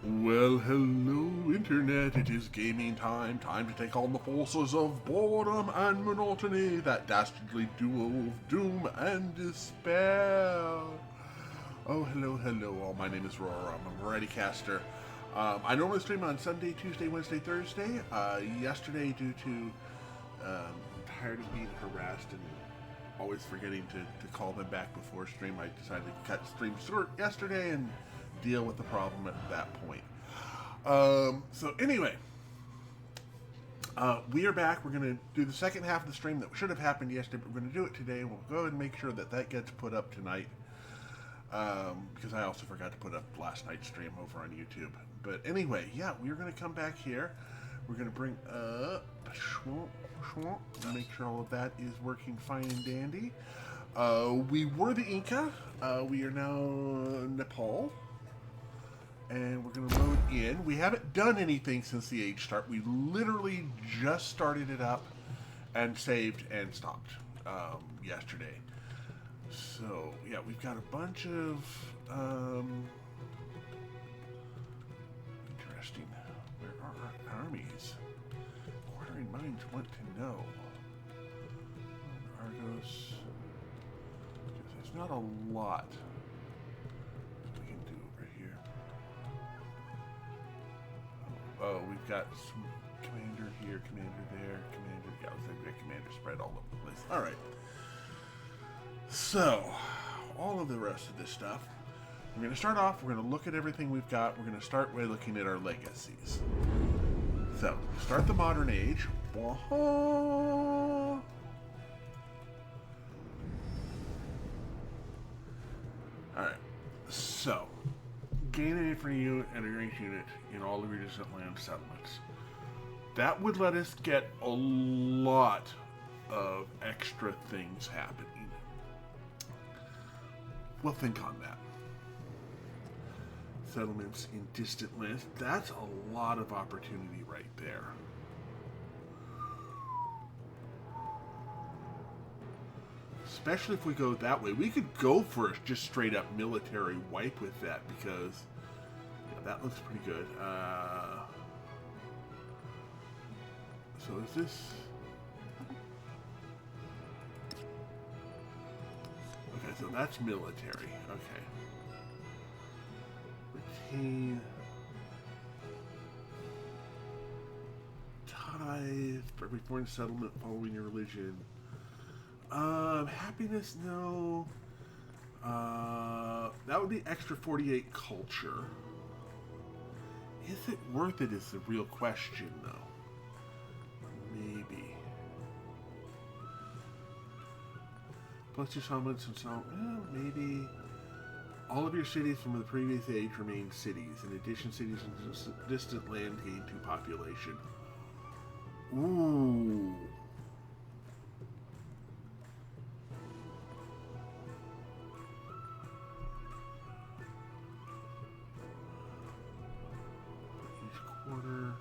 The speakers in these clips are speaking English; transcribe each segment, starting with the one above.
Well, hello, Internet. It is gaming time. Time to take on the forces of boredom and monotony, that dastardly duo of doom and despair. Oh, hello, all. My name is Rora. I'm a variety caster. I normally stream on Sunday, Tuesday, Wednesday, Thursday. Yesterday, due to tired of being harassed and always forgetting to call them back before stream, I decided to cut stream short yesterday and deal with the problem at that point. So anyway, we are back. We're going to do the second half of the stream that should have happened yesterday, but we're going to do it today. We'll go ahead and make sure that gets put up tonight, because I also forgot to put up last night's stream over on YouTube. But anyway, yeah, we're going to come back here. We're going to bring up, make sure all of that is working fine and dandy. We were the Inca. We are now Nepal. And we're going to load in. We haven't done anything since the age start. We literally just started it up and saved and stopped yesterday. So, yeah, we've got a bunch of interesting. Where are our armies? Inquiring minds want to know. Argos. There's not a lot we can do over here. Oh, we've got some commander here, commander there, commander. Yeah, looks like we got commander spread all over the place. All right. So, all of the rest of this stuff. We're going to start off. We're going to look at everything we've got. We're going to start by looking at our legacies. So, start the modern age. All right. So, gain a free unit and a ranked unit in all of your distant land settlements. That would let us get a lot of extra things happening. We'll think on that. Settlements in distant lands. That's a lot of opportunity right there. Especially if we go that way. We could go for a just straight up military wipe with that, because that looks pretty good. So is this... Okay, so that's military. Okay. Retain... Tithe for every foreign settlement following your religion. Happiness, no. That would be extra 48 culture. Is it worth it is the real question, though. Maybe. Plus 2 settlements and so maybe. All of your cities from the previous age remain cities. In addition, cities in distant land gain 2 population. Ooh. Quarter.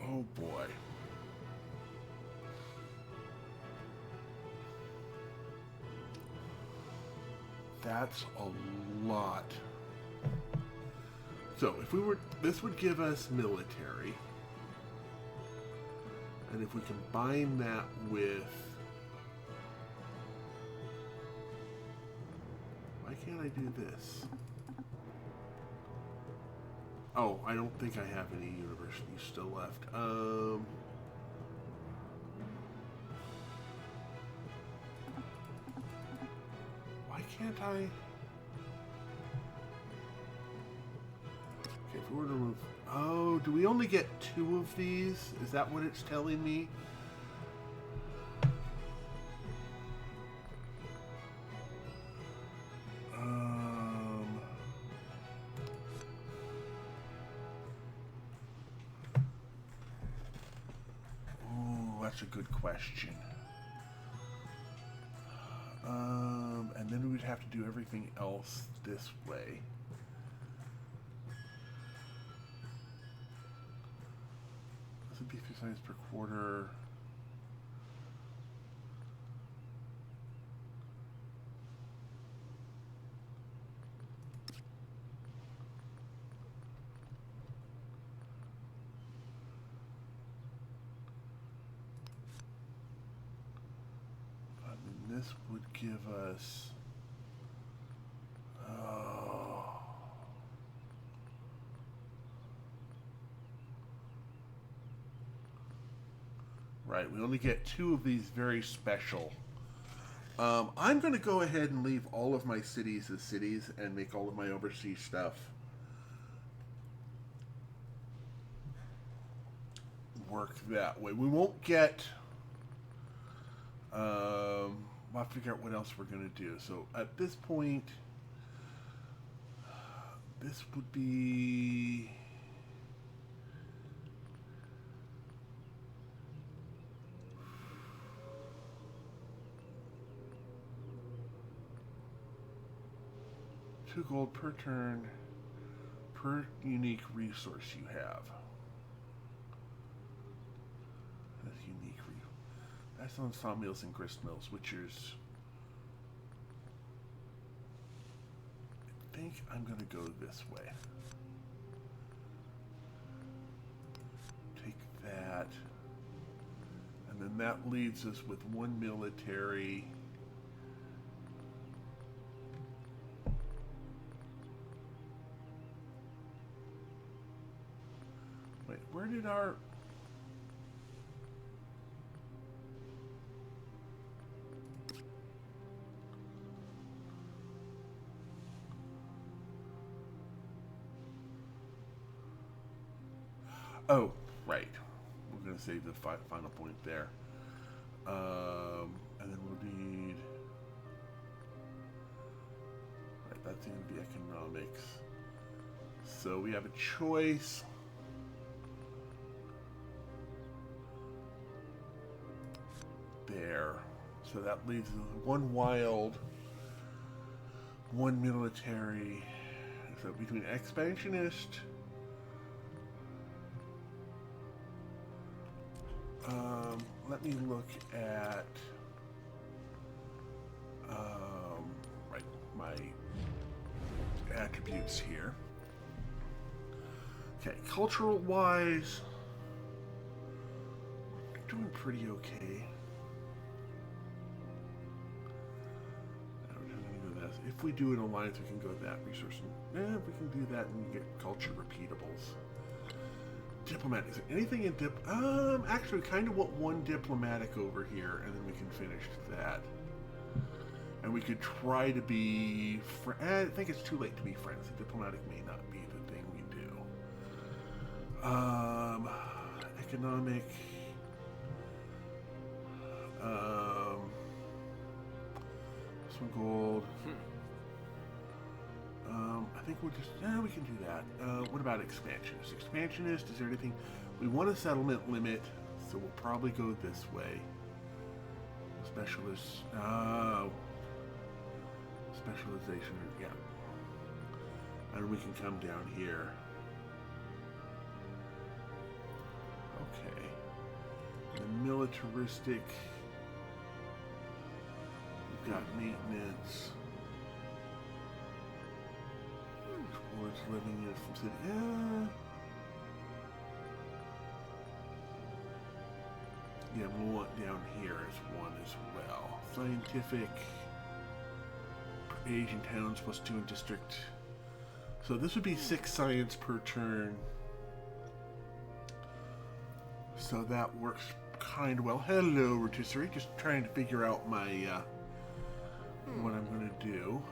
Oh boy. That's a lot. So if we were, this would give us military. And if we combine that with... Why can't I do this? Oh, I don't think I have any universities still left. Why can't I... Okay, if we were to remove... Oh, do we only get 2 of these? Is that what it's telling me? Oh, that's a good question. And then we would have to do everything else this way. would be 3 science per quarter. This would give us, right, we only get 2 of these very special. I'm going to go ahead and leave all of my cities as cities and make all of my overseas stuff work that way. We won't get... I'll figure out what else we're going to do. So at this point, this would be... $2 gold per turn per unique resource you have. That's unique. That's on sawmills and grist mills, which is... I think I'm going to go this way. Take that. And then that leaves us with 1 military. Wait, where did our... Oh, right. We're going to save the final point there. And then we'll need... Right, that's going to be economics. So we have a choice. There. So that leaves 1 wild, 1 military. So between expansionist... let me look at right, my attributes here. Okay, cultural wise, we're doing pretty okay. If we do an alliance, we can go to that resource. And, we can do that and get culture repeatables. Diplomat. Is there anything in actually, kind of want 1 diplomatic over here, and then we can finish that. And we could try to be... I think it's too late to be friends. The diplomatic may not be the thing we do. Economic... some gold. I think we'll just... we can do that. What about expansionist? Expansionist, is there anything... We want a settlement limit, so we'll probably go this way. Specialist... specialization, yeah. And we can come down here. Okay. The militaristic... We've got maintenance... Towards living in some city. Yeah, we'll want down here as 1 as well. Scientific, Asian towns plus 2 in district. So this would be 6 science per turn. So that works kind of well. Hello, rotisserie. Just trying to figure out my what I'm going to do.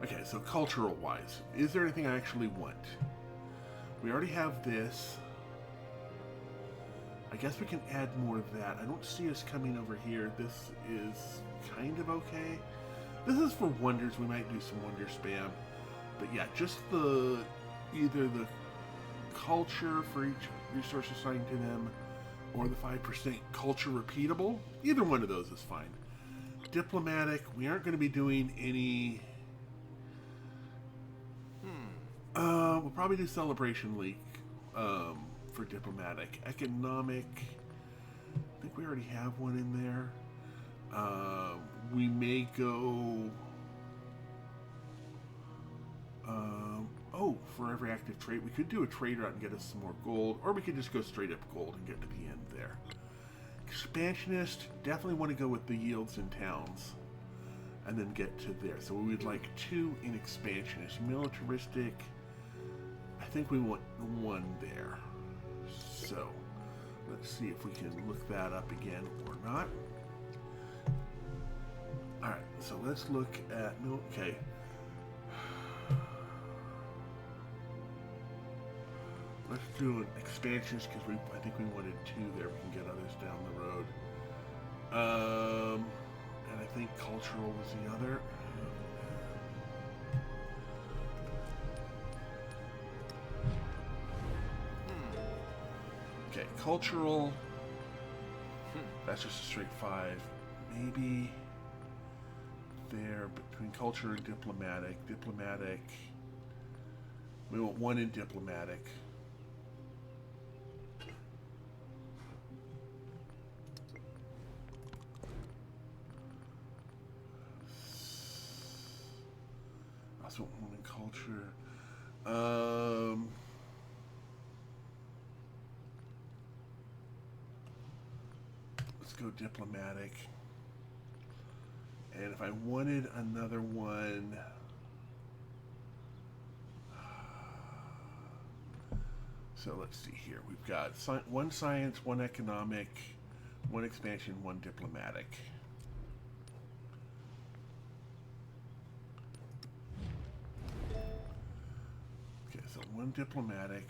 Okay, so cultural-wise, is there anything I actually want? We already have this. I guess we can add more of that. I don't see us coming over here. This is kind of okay. This is for wonders. We might do some wonder spam. But yeah, just either the culture for each resource assigned to them, or the 5% culture repeatable. Either one of those is fine. Diplomatic, we aren't going to be doing any... we'll probably do Celebration League for diplomatic. Economic, I think we already have one in there. We may go... for every active trade, we could do a trade route and get us some more gold, or we could just go straight up gold and get to the end there. Expansionist, definitely want to go with the yields in towns, and then get to there. So we would like 2 in expansionist. Militaristic, I think we want 1 there. So let's see if we can look that up again or not. Alright, so let's look at, okay. Let's do an expansions because I think we wanted 2 there. We can get others down the road. And I think cultural was the other. Okay, cultural. That's just a straight 5. Maybe there between culture and diplomatic. Diplomatic. We want 1 in diplomatic. Also 1 in culture. Let's go diplomatic. And if I wanted another one, so let's see here. We've got 1 science, 1 economic, 1 expansion, 1 diplomatic. Okay, so 1 diplomatic,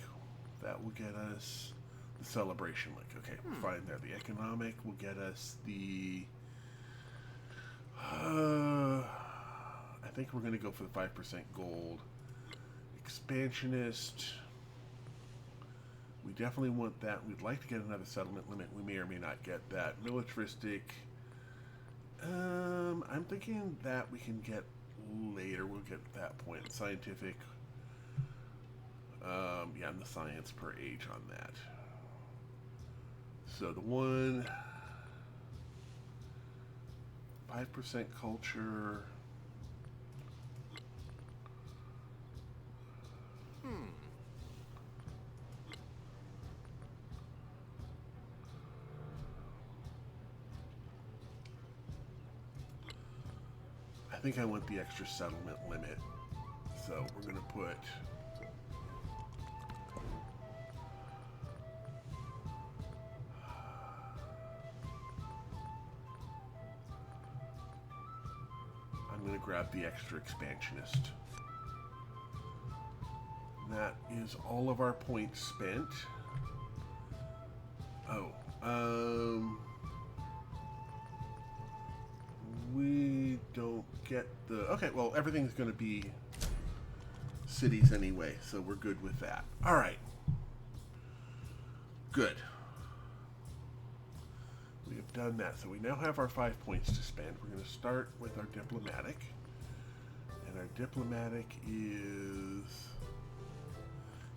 that will get us the celebration link. Okay, we're fine there. The economic will get us the... I think we're going to go for the 5% gold. Expansionist. We definitely want that. We'd like to get another settlement limit. We may or may not get that. Militaristic. I'm thinking that we can get later. We'll get to that point. Scientific. Yeah, and the science per age on that. So the 1... 5% culture. I think I want the extra settlement limit. So we're going to put... I'm going to grab the extra expansionist. That is all of our points spent. We don't get the... Okay, well, everything's going to be cities anyway, so we're good with that. All right. Good. We have done that, so we now have our 5 points to spend. We're going to start with our diplomatic, and our diplomatic is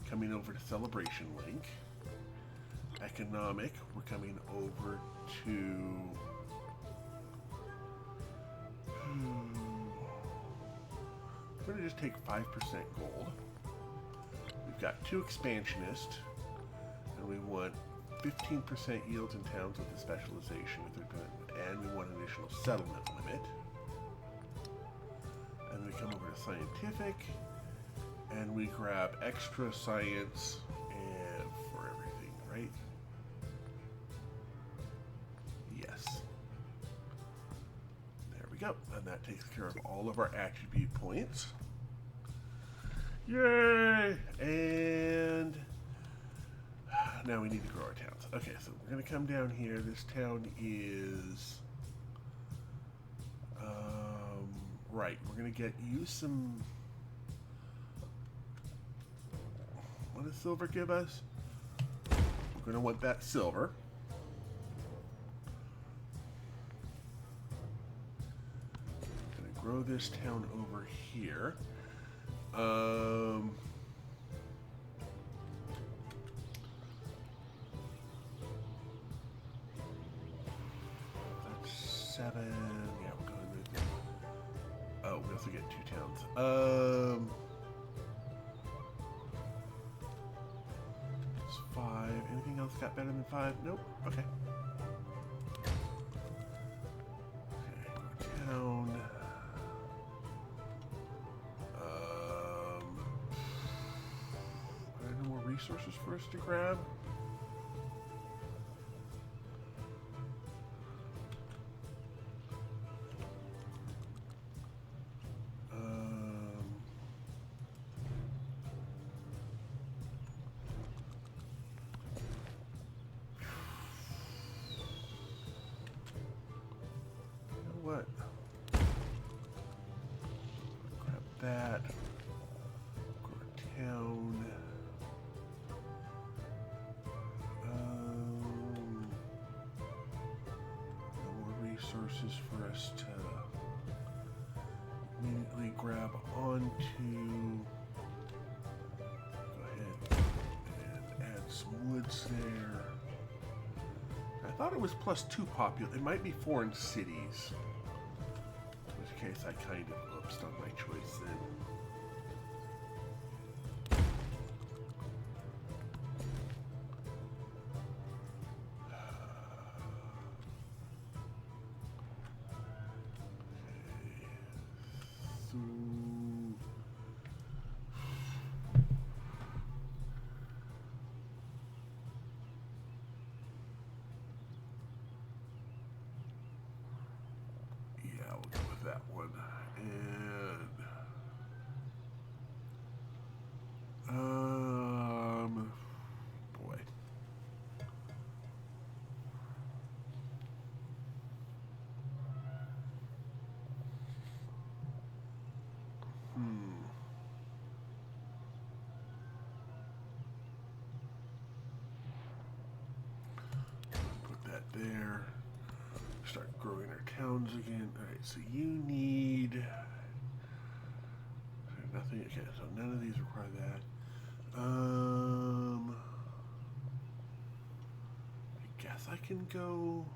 coming over to Celebration Link. Economic, we're coming over to... We're going to just take 5% gold. We've got 2 expansionists, and we want 15% yields in towns with a specialization, and we want an additional settlement limit. And we come over to scientific, and we grab extra science and for everything, right? Yes. There we go. And that takes care of all of our attribute points. Yay! And now we need to grow our towns. Okay, so we're going to come down here. This town is... right, we're going to get you some... What does silver give us? We're going to want that silver. Going to grow this town over here. 7. Yeah, we'll go ahead and move that. Oh, we also get 2 towns. It's 5. Anything else got better than 5? Nope. Okay. Okay, town. Are there no more resources for us to grab? What? Grab that. Go to town. No more resources for us to immediately grab onto. Go ahead and add some woods there. I thought it was +2 popular. It might be foreign cities. In which case I kind of oopsed on my choice then. Okay. So yeah, we'll go with that one. And boy. Put that there. Start growing our towns again. Alright, so you need nothing. Okay, so none of these require that. I guess I can go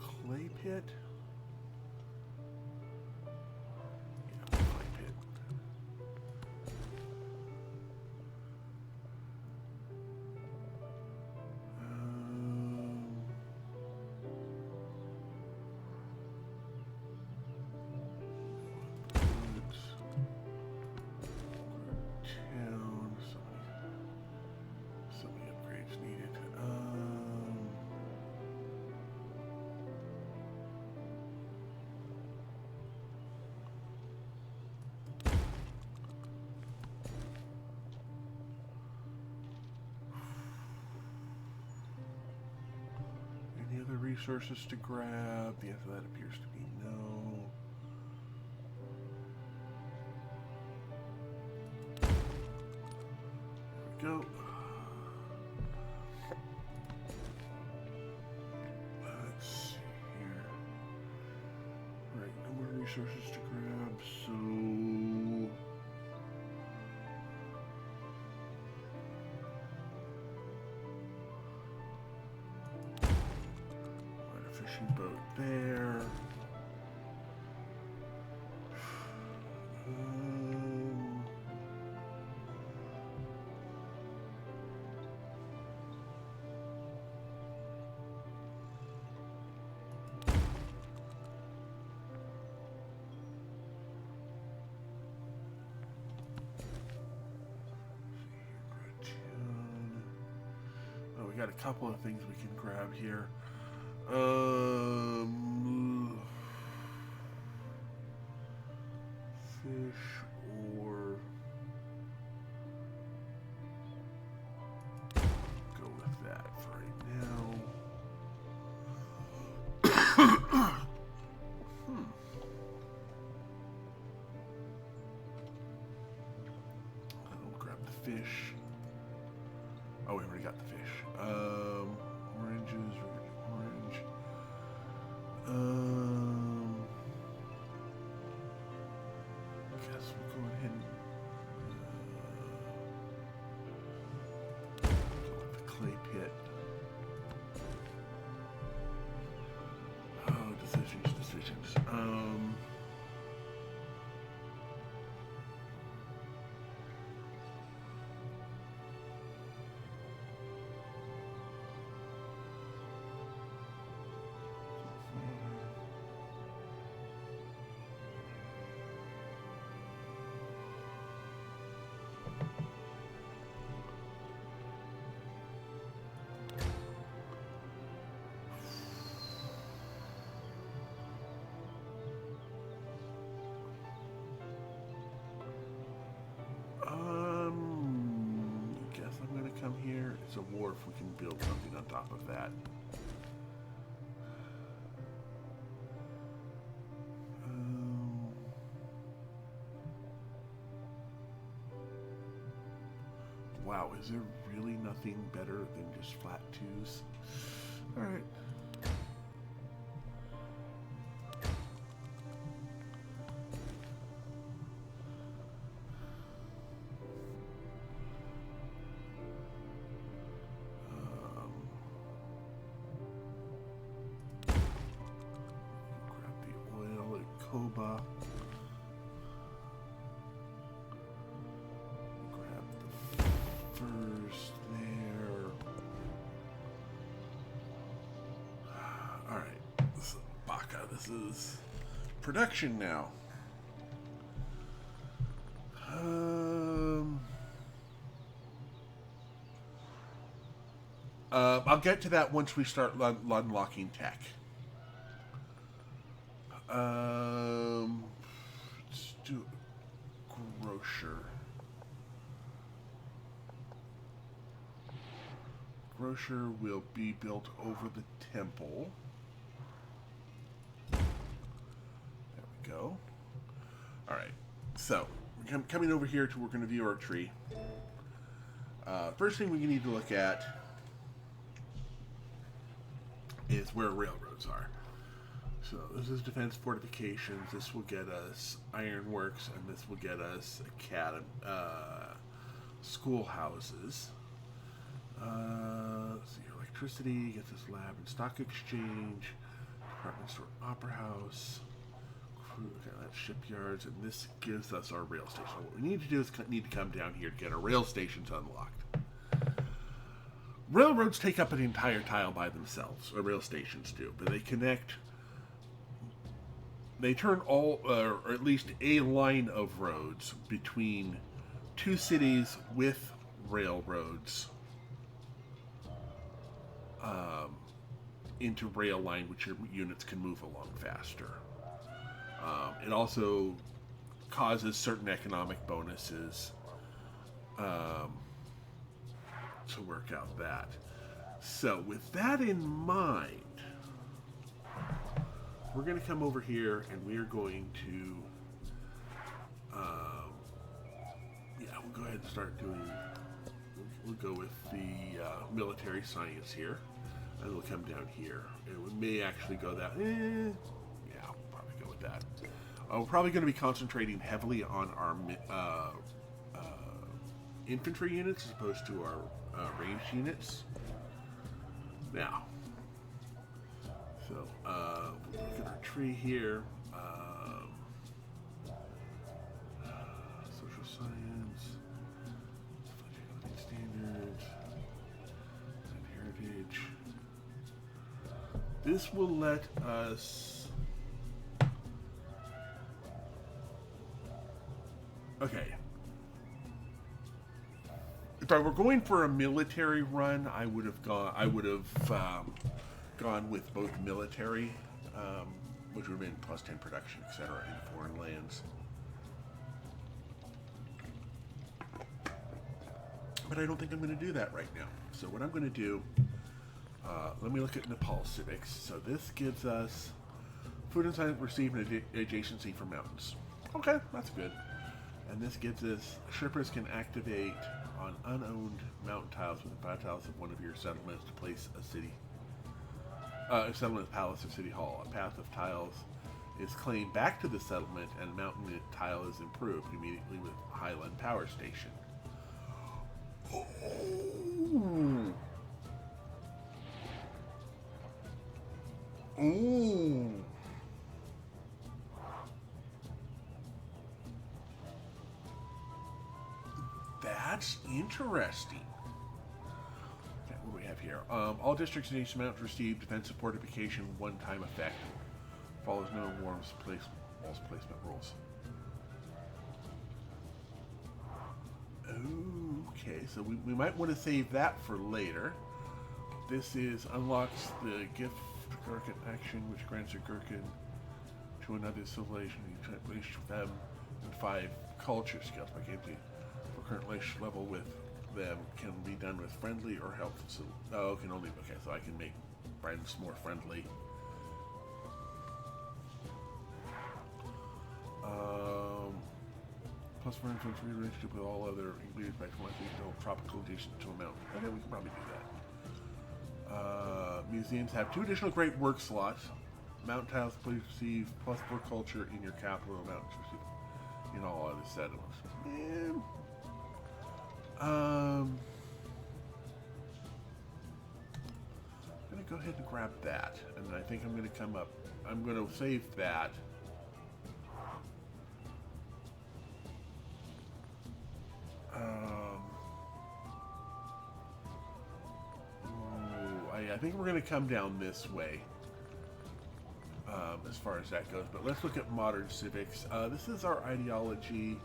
clay pit. Yeah, clay pit. So many upgrades needed. Any other resources to grab? The answer to that appears to be no. There we go. Let's see here. Right, no more resources to grab, so a fishing boat there. Oh, we got a couple of things we can grab here. Fish or go with that for right now. I'll grab the fish. Oh, we already got the fish. Oranges, we're gonna do orange. Guess we'll go ahead and go with the clay pit. down here. It's a wharf. We can build something on top of that. Wow, is there really nothing better than just flat twos? All right. Grab the oil at Koba. First there. Alright, this is Baca. This is production now. I'll get to that once we start unlocking tech. Let's do grocer. Grocer will be built over the temple. There we go. Alright, so we're coming over here to we're going to view our tree. First thing we need to look at is where railroads are. So this is defense fortifications. This will get us ironworks, and this will get us schoolhouses. Let's see, electricity gets us lab and stock exchange, department store, opera house, crew, okay, that's shipyards, and this gives us our rail station. What we need to do is need to come down here to get our rail stations unlocked. Railroads take up an entire tile by themselves, or rail stations do, but they connect. They turn all, or at least a line of roads between two cities with railroads into rail line, which your units can move along faster. It also causes certain economic bonuses to work out that. So with that in mind, we're going to come over here and we're going to we'll go ahead and start doing, we'll go with the military science here, and we'll come down here, and we may actually go that, yeah, we'll probably go with that. We're probably going to be concentrating heavily on our infantry units as opposed to our ranged units. Now, so we'll look at our tree here. Social science, standards, and heritage. This will let us. Okay. If I were going for a military run, I would have gone. I would have gone with both military, which would have been plus 10 production, etc., in foreign lands. But I don't think I'm going to do that right now. So what I'm going to do, let me look at Nepal civics. So this gives us food and science received an adjacency for mountains. Okay, that's good. And this gives us shippers can activate on unowned mountain tiles within 5 tiles of one of your settlements to place a city, a settlement, palace, or city hall. A path of tiles is claimed back to the settlement, and a mountain tile is improved immediately with Highland Power Station. Ooh. Ooh. That's interesting. Okay, what do we have here? All districts in each mountain receive defensive fortification one-time effect. Follows no walls placement rules. Okay, so we might want to save that for later. This is unlocks the gift Gherkin action, which grants a Gherkin to another civilization. You reach them and 5 culture skills by gameplay for current level with them can be done with friendly or helpful. Oh, can only, okay, so I can make friends more friendly. Plus for influence relationship with all other ingredients by tropical adjacent to a mountain. Okay, we can probably do that. Museums have 2 additional great work slots. Mountain tiles please receive +4 culture in your capital. Mountains receive in all other settlements. Man. I'm gonna go ahead and grab that, and I think I'm gonna come up. I'm gonna save that. I think we're going to come down this way as far as that goes. But let's look at modern civics. This is our ideology.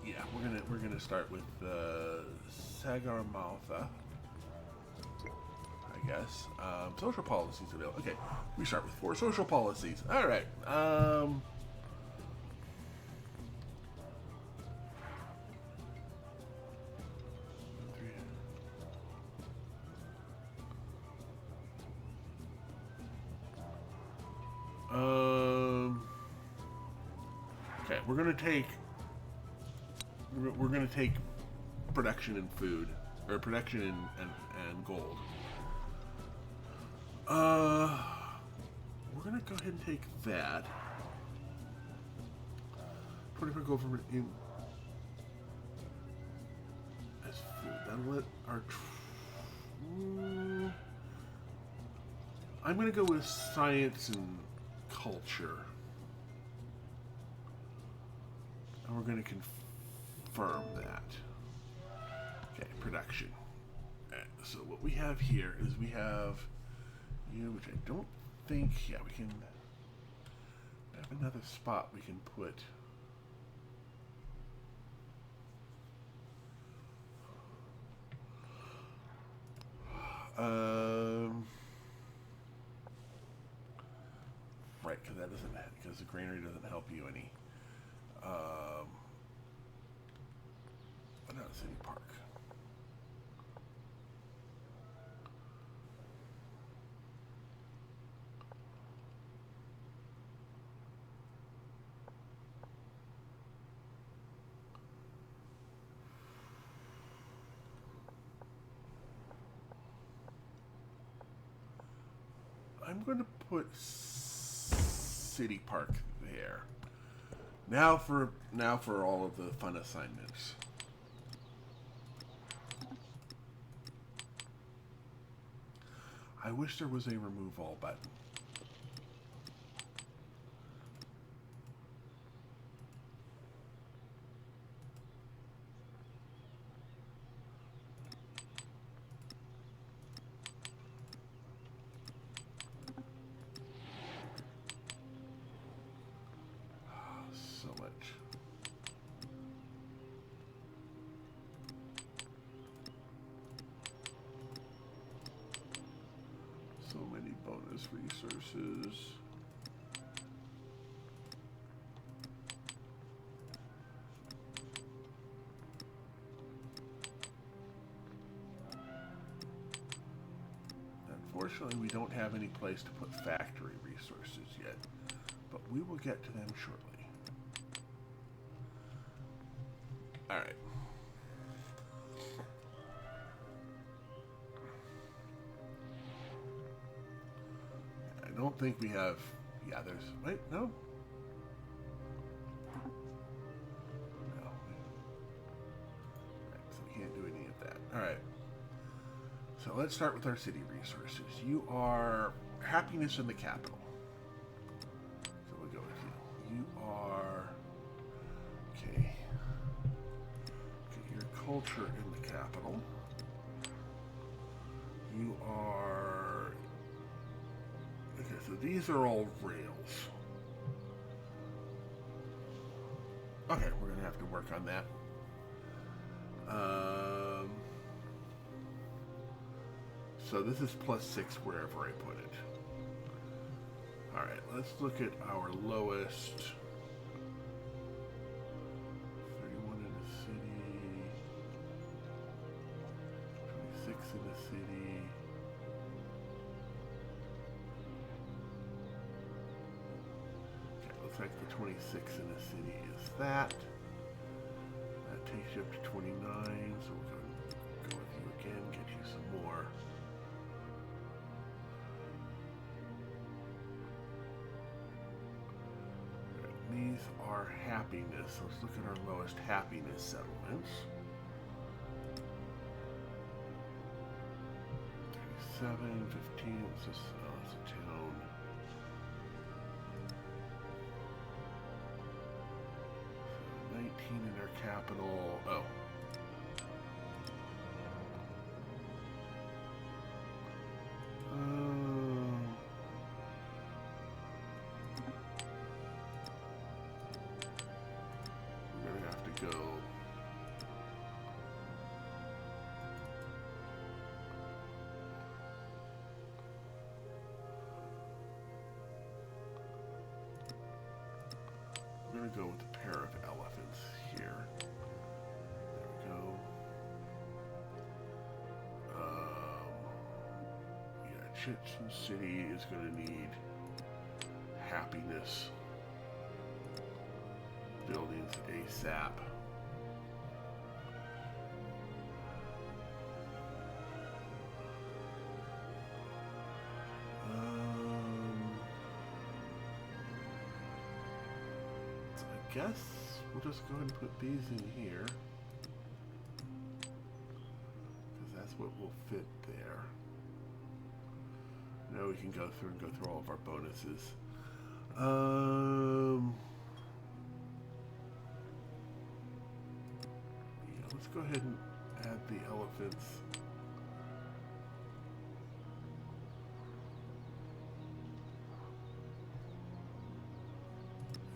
Yeah, we're gonna start with Sagarmatha, I guess. Social policies available. Okay, we start with 4 social policies. All right. Okay, we're gonna take production in food, or production and gold. We're gonna go ahead and take that. 24 gold for in as food. Then let our. I'm gonna go with science and culture. And we're going to confirm that. Okay, production. So what we have here is we have you, which I don't think, yeah, we can have another spot we can put. Right, because that doesn't, because the granary doesn't help you any. Not a city park. I'm going to put city park there. Now for all of the fun assignments. I wish there was a remove all button. So much. So many bonus resources. Unfortunately, we don't have any place to put factory resources yet, but we will get to them shortly. All right. I don't think we have. Yeah, there's. Wait, no. No. Right, so we can't do any of that. All right. So let's start with our city resources. You are happiness in the capital. So we'll go with you. You are. Okay. Your culture in the capital. You are. Okay, so these are all rails. Okay, we're gonna have to work on that. So this is +6 wherever I put it. Alright, let's look at our lowest. 31 in the city. in the city. Okay, looks like the 26 in the city is that. That takes you up to 29, so we're going to go with you again, get you some more. These are happiness. So let's look at our lowest happiness settlements. 37, 15, it's a town. So 19 in their capital. Oh. Go. I'm going to go with a pair of elephants here. There we go. Yeah, Chichen City is going to need happiness buildings ASAP. I guess we'll just go ahead and put these in here, because that's what will fit there. Now we can go through all of our bonuses. Let's go ahead and add the elephants.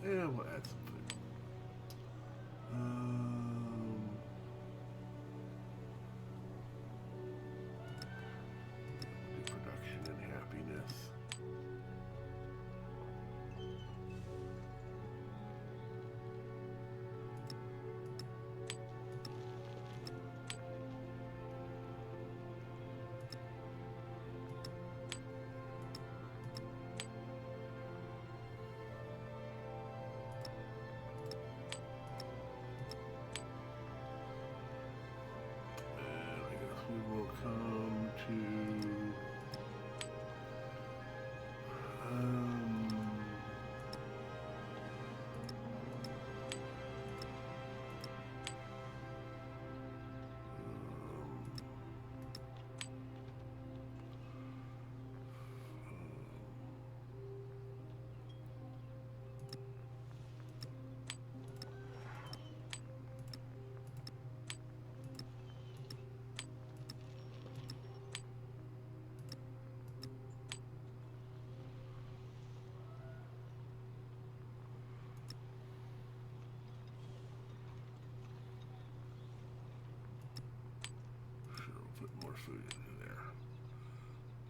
And we'll add some food. Do production and happiness. We will come to food into there.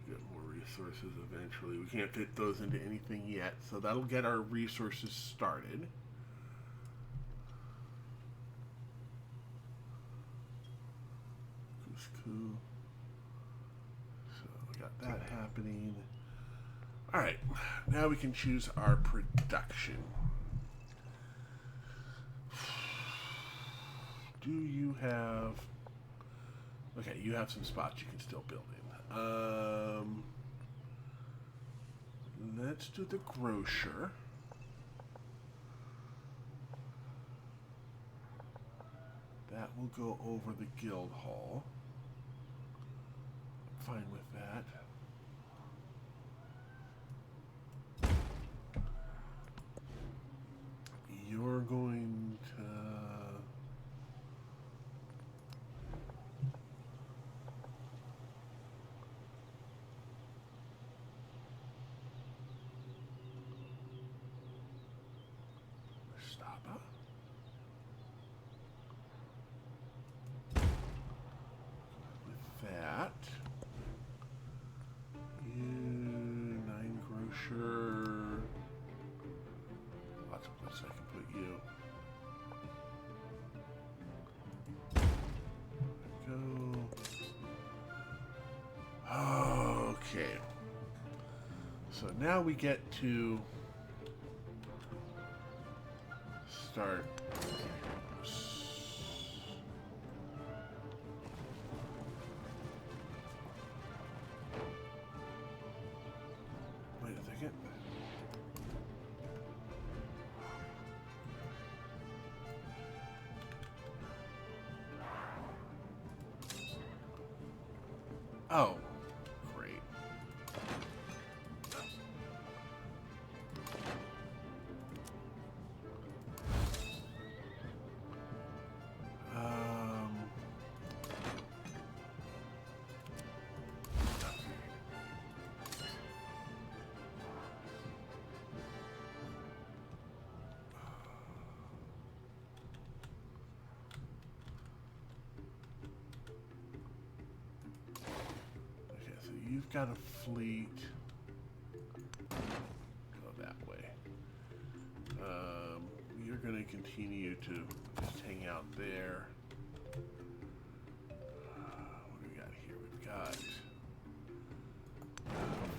Get more resources eventually. We can't fit those into anything yet, so that'll get our resources started. Cusco. So we got that happening. Alright, now we can choose our production. Do you have... Okay, you have some spots you can still build in. Let's do the grocer. That will go over the guild hall. I'm fine with that. You're going to... Lots of places I can put you. Okay. So now we get to start. Wait a second. Oh, great. Okay, so you've got a fleet. Go that way. You're going to continue to just hang out there. What do we got here? We've got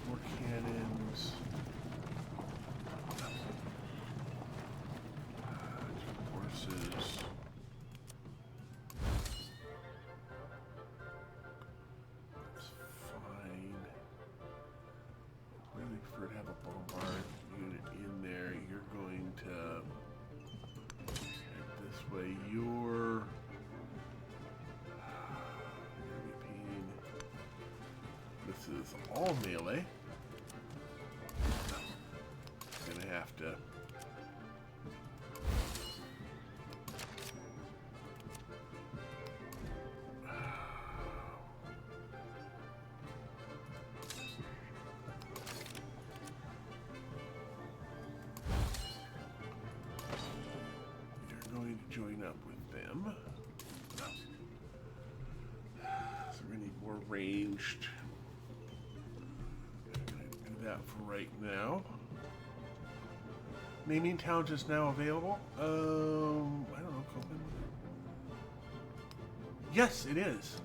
4 cannons. 2 horses. That's fine. Really prefer to have a bombard unit in there. You're going to head this way. You're gonna be pain. This is all melee. Gonna have to join up with them. So we need more ranged. I'm going to do that for right now. Naming towns is now available. I don't know, Copen. Yes, it is.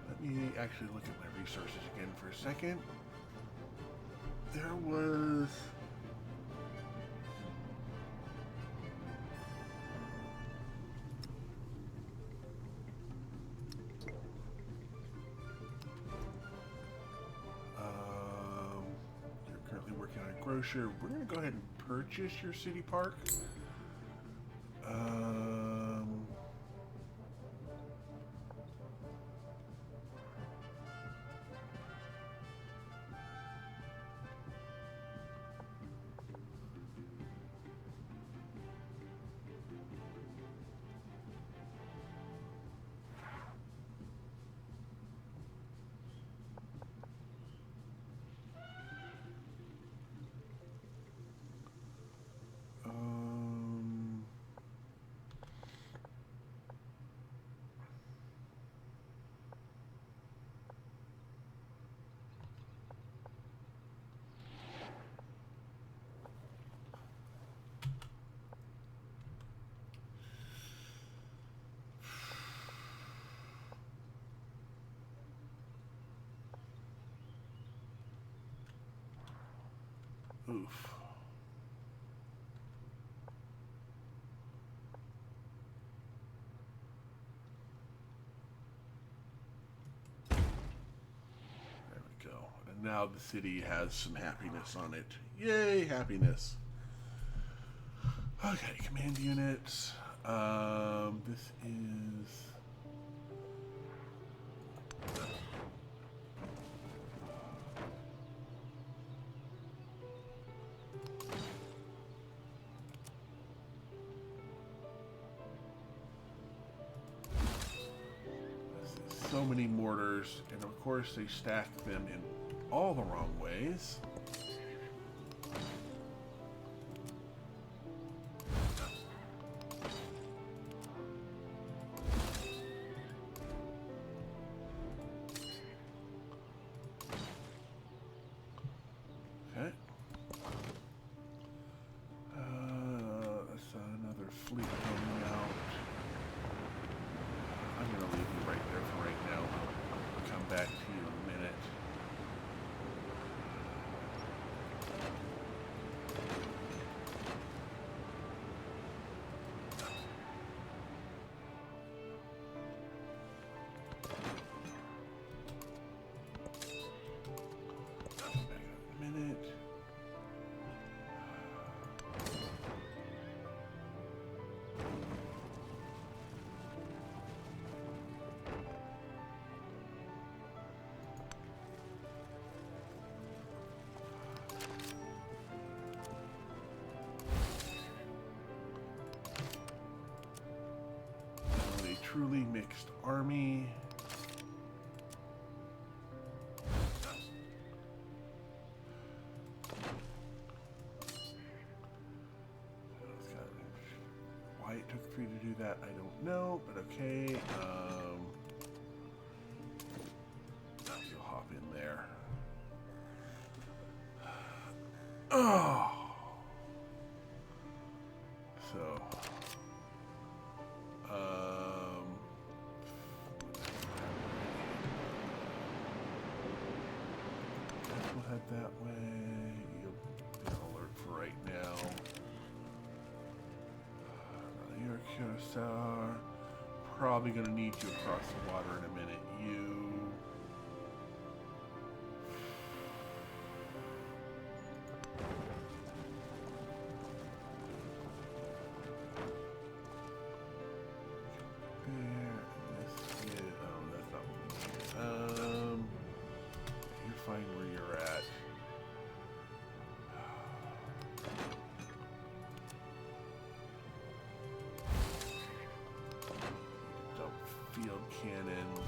Let me actually look at my resources again for a second. There was... you're currently working on a grocer. We're going to go ahead and purchase your city park. Oof. There we go. And now the city has some happiness on it. Yay, happiness. Okay, command units. This is... so many mortars, and of course they stack them in all the wrong ways. fleet going out. I'm going to leave you right there for right now. I'll come back to you in a minute. Truly mixed army. Why it took for you to do that, I don't know, but okay. You'll hop in there. Oh. So. We'll head that way. You'll be on alert for right now. You're Curacao. Probably going to need you across the water in a minute. You. Find where you're at. Dump field cannons.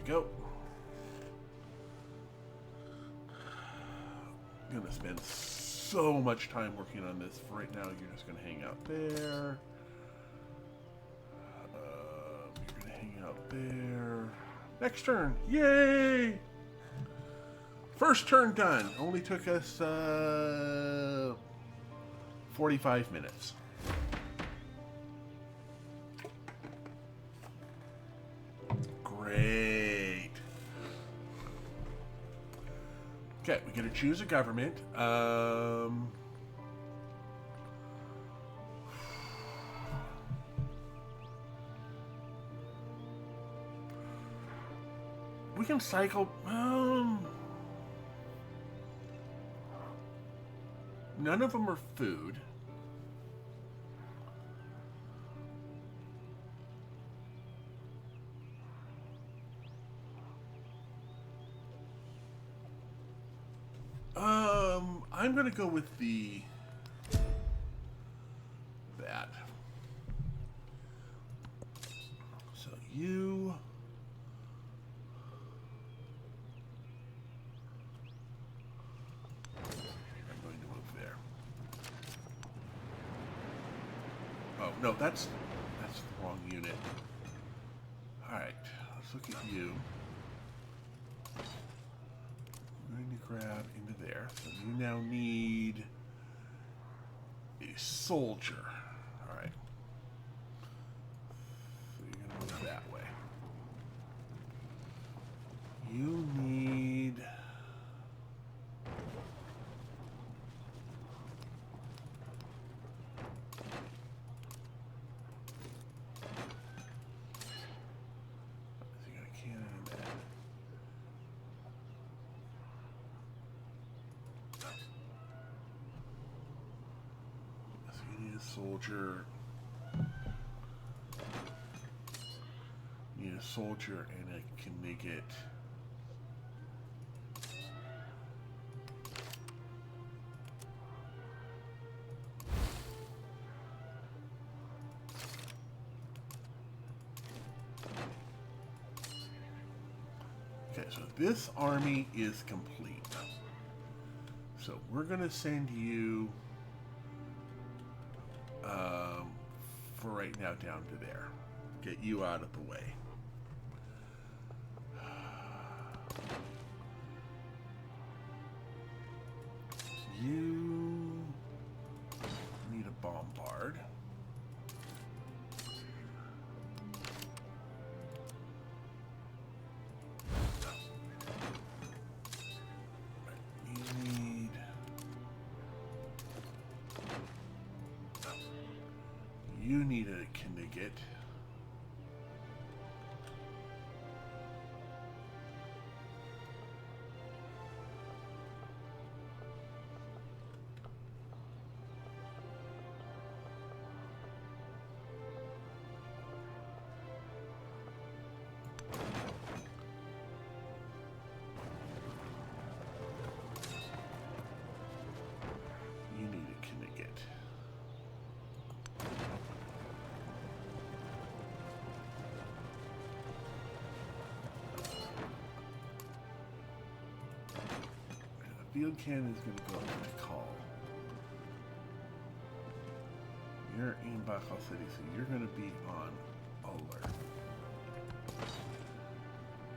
Go. I'm gonna spend so much time working on this. For right now, you're just gonna hang out there. You're gonna hang out there. Next turn, yay! First turn done. Only took us 45 minutes. Great. Okay, we get to choose a government. We can cycle. None of them are food. I'm gonna go with that. So you. I'm going to move there. Oh no, that's the wrong unit. All right, let's look at you. I'm going to grab into there. So you now need a soldier. All right. So you're going to move that way. You need... soldier. Need a soldier, and I can make it. Okay, so this army is complete. So we're going to send you, for right now, down to there. Get you out of the way. You need a bombard. You need a Knigget. You need a Knigget. Field cannon is going to go up to call. You're in Bacall City, so you're going to be on alert.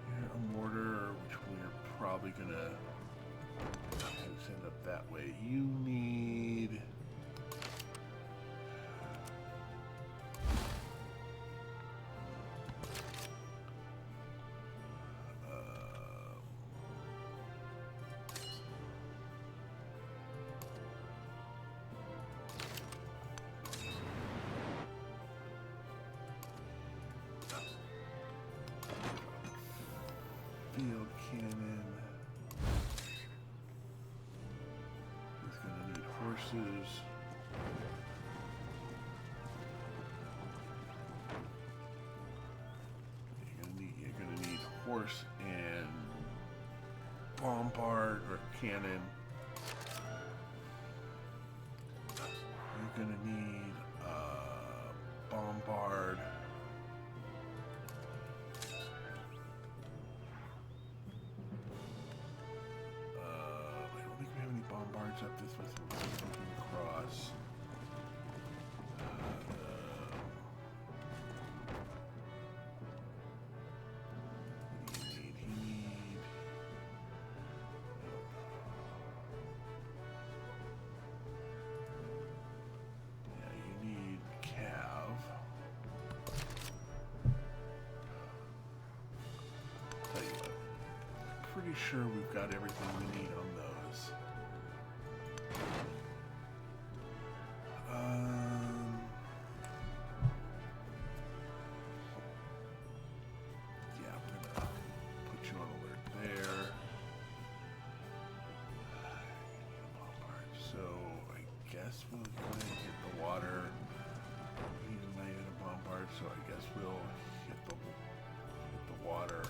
You're a mortar, which we're probably going to send up that way. You need... field cannon. He's gonna need horses. You're gonna need horse and bombard or cannon. You're gonna need bombard. Bombards up this way, so we're looking across. He need. Yeah, you need Cav. Tell you what, I'm pretty sure we've got everything we need on those. Yeah, I'm gonna put you on alert there. So I guess we'll go ahead and hit the water. We need a knight and a bombard, so I guess we'll hit the water.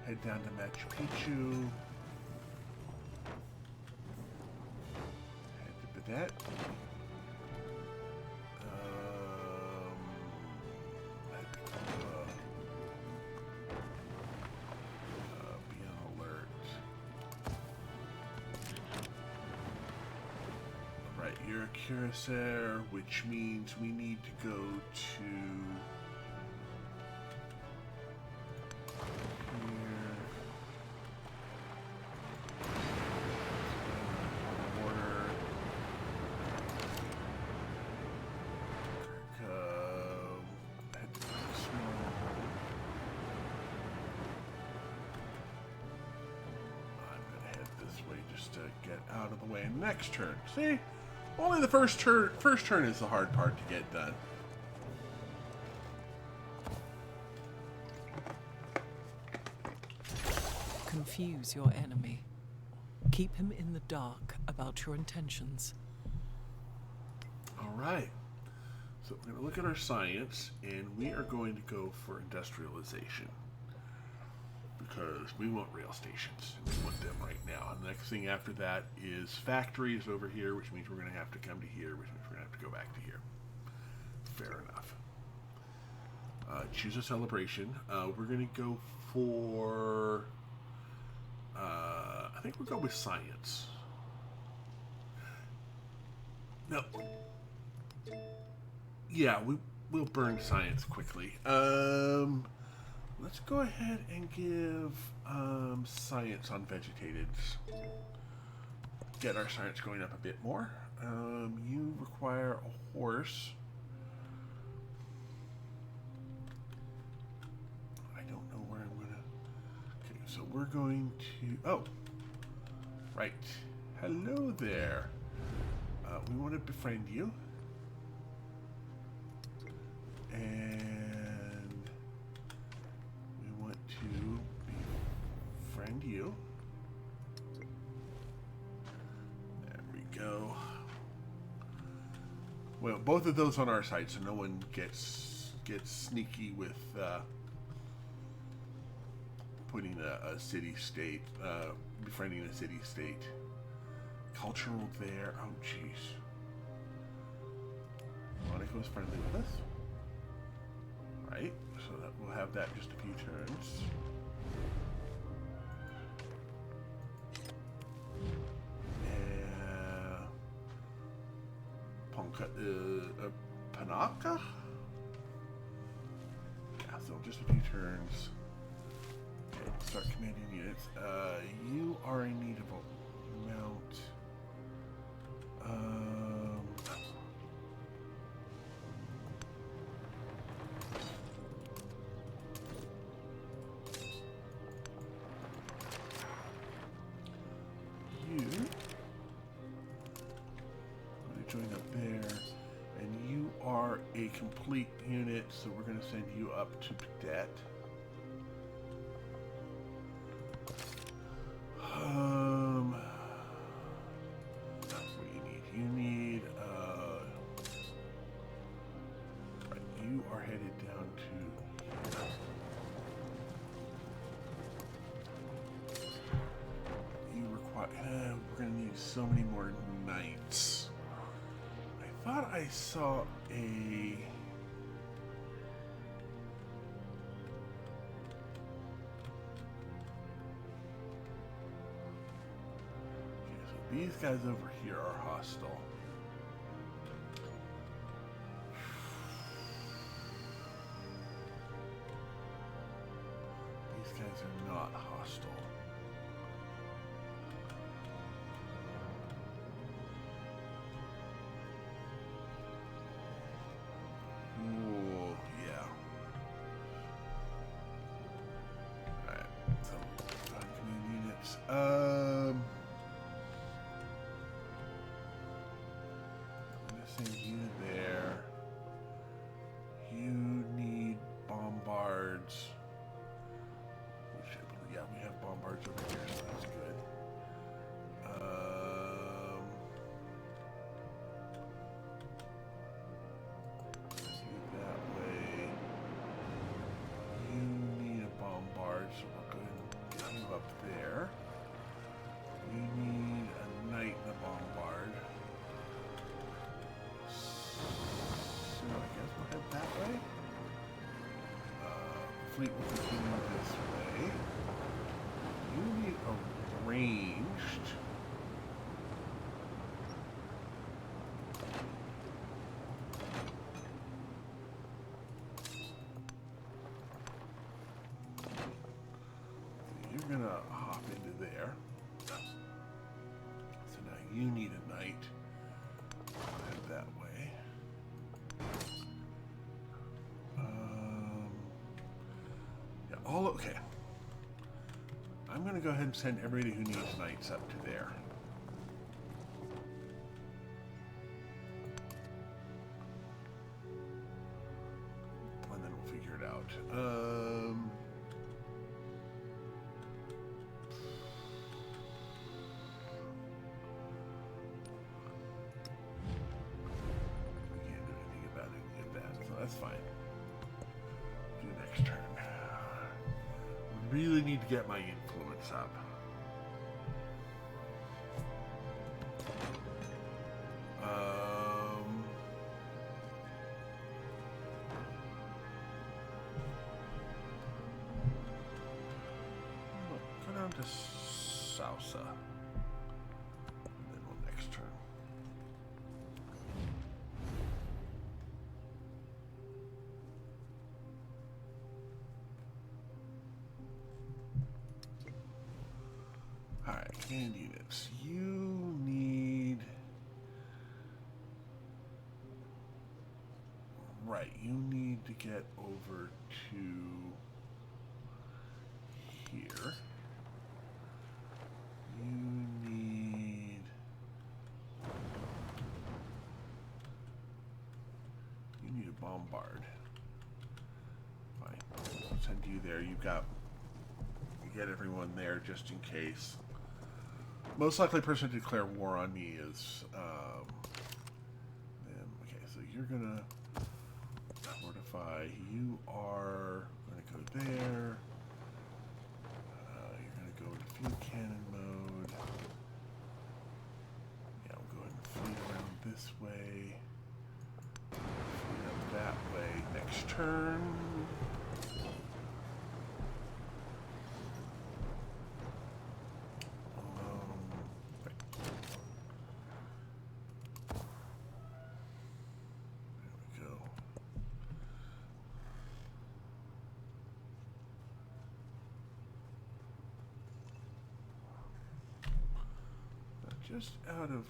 Head down to Machu Picchu. Head to Badet. Be on alert. Right, you're a cuirassier, which means we need to go to... to get out of the way. Next turn. See? Only the first turn is the hard part to get done. Confuse your enemy. Keep him in the dark about your intentions. Alright. So we're going to look at our science, and we are going to go for industrialization. Because we want rail stations. We want them right now. And the next thing after that is factories over here, which means we're going to have to come to here, which means we're going to have to go back to here. Fair enough. choose a celebration. We're going to go for... I think we'll go with science. No. Yeah, we'll burn science quickly. Let's go ahead and give science on vegetatives. Get our science going up a bit more. You require a horse. I don't know where I'm gonna... Okay, so we're going to... Oh! Right. Hello there. We want to befriend you. And we want to befriend you. There we go. Well, both of those on our side, so no one gets sneaky with putting a city-state, befriending a city-state. Cultural there. Oh, jeez. Monico's friendly with us. Right, so that we'll have that in just a few turns. Panaka? Yeah, so just a few turns. Okay, start commanding units. You are in need of a mount. Join up there, and you are a complete unit, so we're going to send you up to Cadet. What do you need? You need, right, you are headed down to here. You require, we're going to need so many more knights. I thought I saw a... Okay, so these guys over here are hostile. These guys are not hostile. Ooh, yeah. Alright, so command units. I'm gonna send you there. You need bombards. Which I believe, yeah, we have bombards over here, so that's good. So we'll go ahead and get you up there. You need a knight and a bombard. So I guess we'll head that way. Fleet will continue this way. You need a ranged. You're gonna hop into there. So now you need a knight. Head that way. Yeah, all okay. I'm gonna go ahead and send everybody who needs knights up to there. And then we'll figure it out. That's fine. Do next turn. Really need to get my influence up. to Salsa. And then we'll next turn. Alright, command units. You need... Right, you need to get over to here. You need... You need a bombard. Fine, I'll send you there. You've got... You get everyone there just in case. Most likely person to declare war on me is... okay, so you're gonna... Fortify. You are going to go there. You're going to go into field cannon mode. Yeah, we'll go ahead and fleet around this way. Fleet up that way. Next turn. Just out of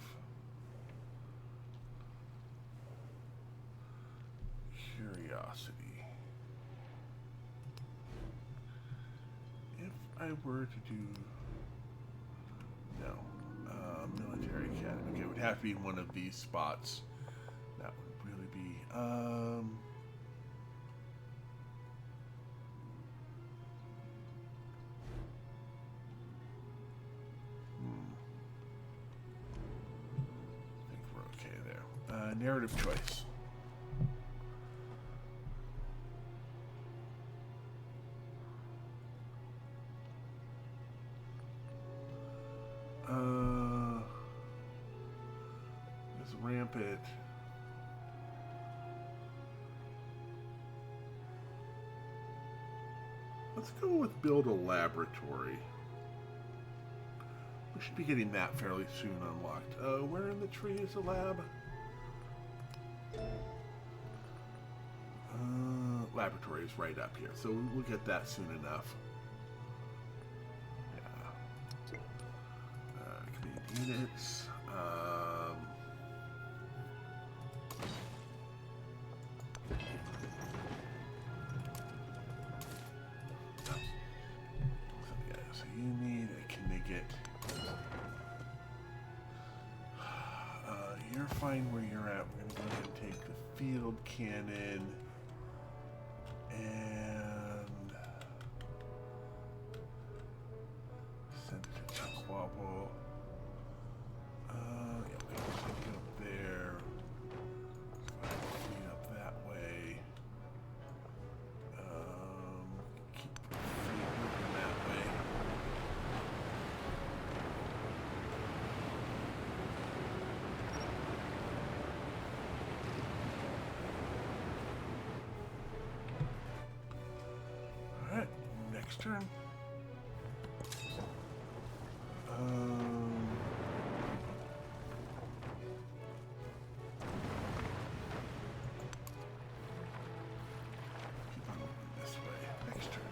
curiosity, if I were to do military academy, okay, it would have to be one of these spots. That would really be narrative choice. Let's ramp it. Let's go with build a laboratory. We should be getting that fairly soon unlocked. Where in the tree is the lab? Laboratory is right up here, so we'll get that soon enough. Yeah. Command units. So you need a Knigget. You're fine where you're at. We're going to go ahead and take the field cannon and send it to Chukwabo. Yeah, we're going to take it up there. Clean up that way. Keep moving that way. Next turn. Keep on moving this way. Next turn.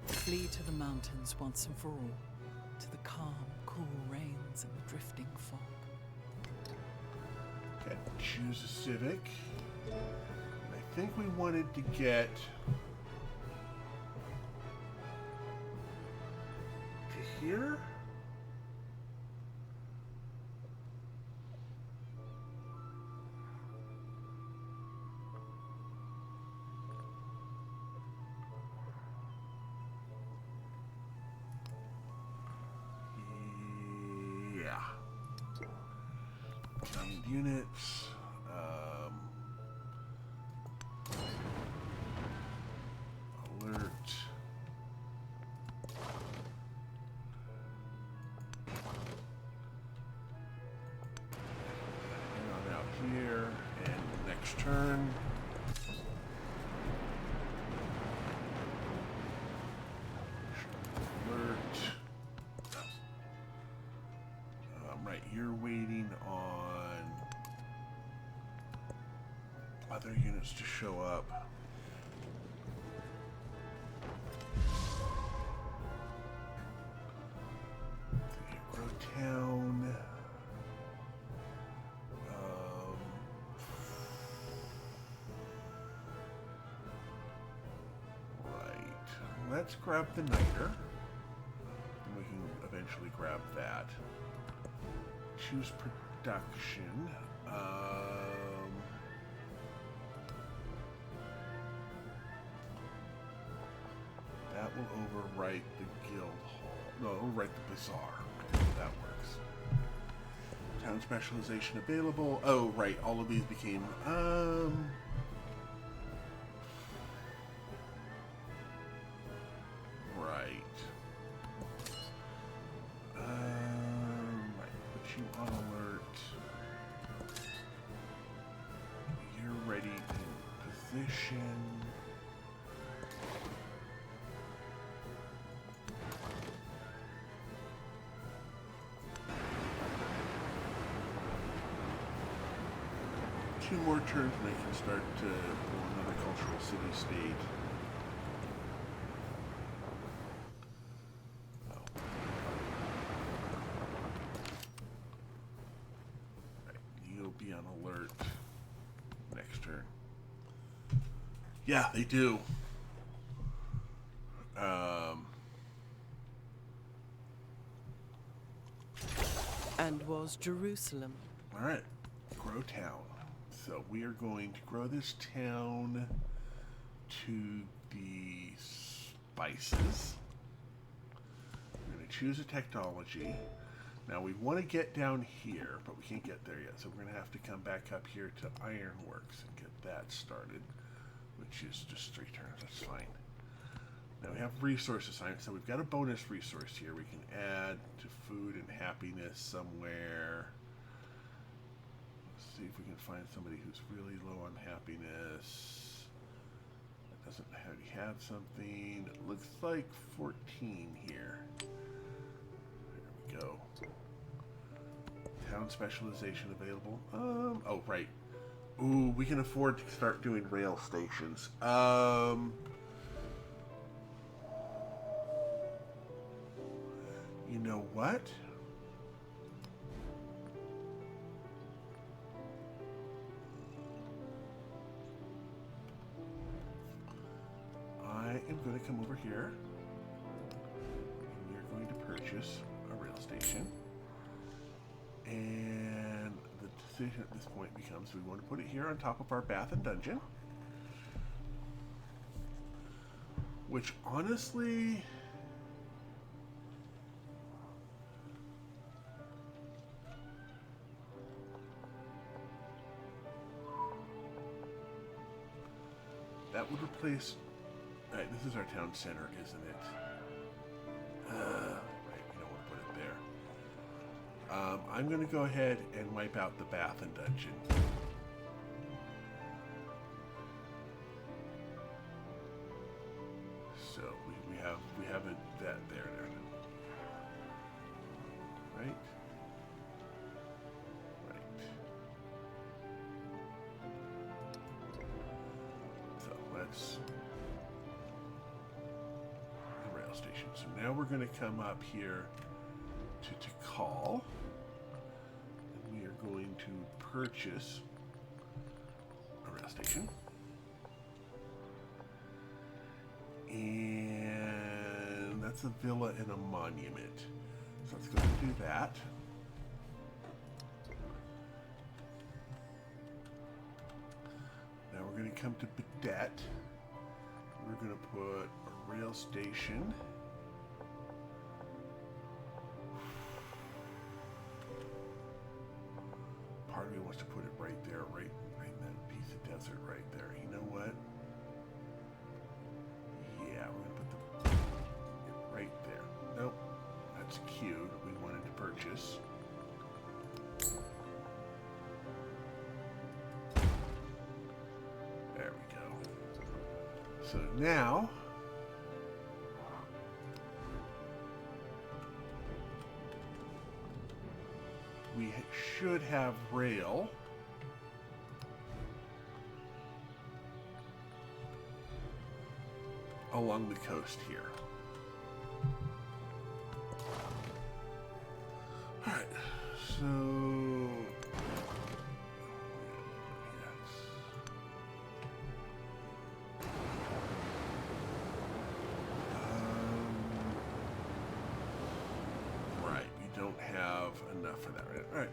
Flee to the mountains once and for all, to the calm, cool rains and the drifting fog. Okay, choose a civic. I think we wanted to get to here. Yeah. Command units. Alert. Hang on out here, and next turn. you're waiting on other units to show up. Grow town. Right. Let's grab the niter. And we can eventually grab that. Choose production. That will overwrite the guild hall. No, overwrite the bazaar. Okay, that works. Town specialization available. Oh, right. All of these became, right. Right. Put you on alert. You're ready in position. Two more turns and I can start to pull another cultural city-state. Oh. Right, you'll be on alert next turn. Yeah, they do. And was Jerusalem. All right, grow town. So we are going to grow this town to the spices. We're going to choose a technology. Now we want to get down here, but we can't get there yet. So we're going to have to come back up here to ironworks and get that started, which is just 3 turns. That's fine. Now we have resource assignment. So we've got a bonus resource here. We can add to food and happiness somewhere. See if we can find somebody who's really low on happiness. That doesn't already have something. It looks like 14 here. There we go. Town specialization available. Oh, right. Ooh, we can afford to start doing rail stations. You know what? I am going to come over here, and we are going to purchase a rail station. And the decision at this point becomes, we want to put it here on top of our bath and dungeon. Which honestly, that would replace. Alright, this is our town center, isn't it? Right, we don't want to put it there. I'm going to go ahead and wipe out the bath and dungeon. So we have that there now. Right? Right. So let's station. So now we're going to come up here to call, and we are going to purchase a rail station, and that's a villa and a monument. So let's go and do that. Now we're going to come to Badet. We're going to put a rail station. Part of me wants to put it right there, right in that piece of desert right there. You know what? Yeah, we're going to put it right there. Nope, that's cute. We wanted to purchase. There we go. So now, we should have rail. Along the coast here. Alright, so... yes. Right, we don't have enough for that, right? Alright.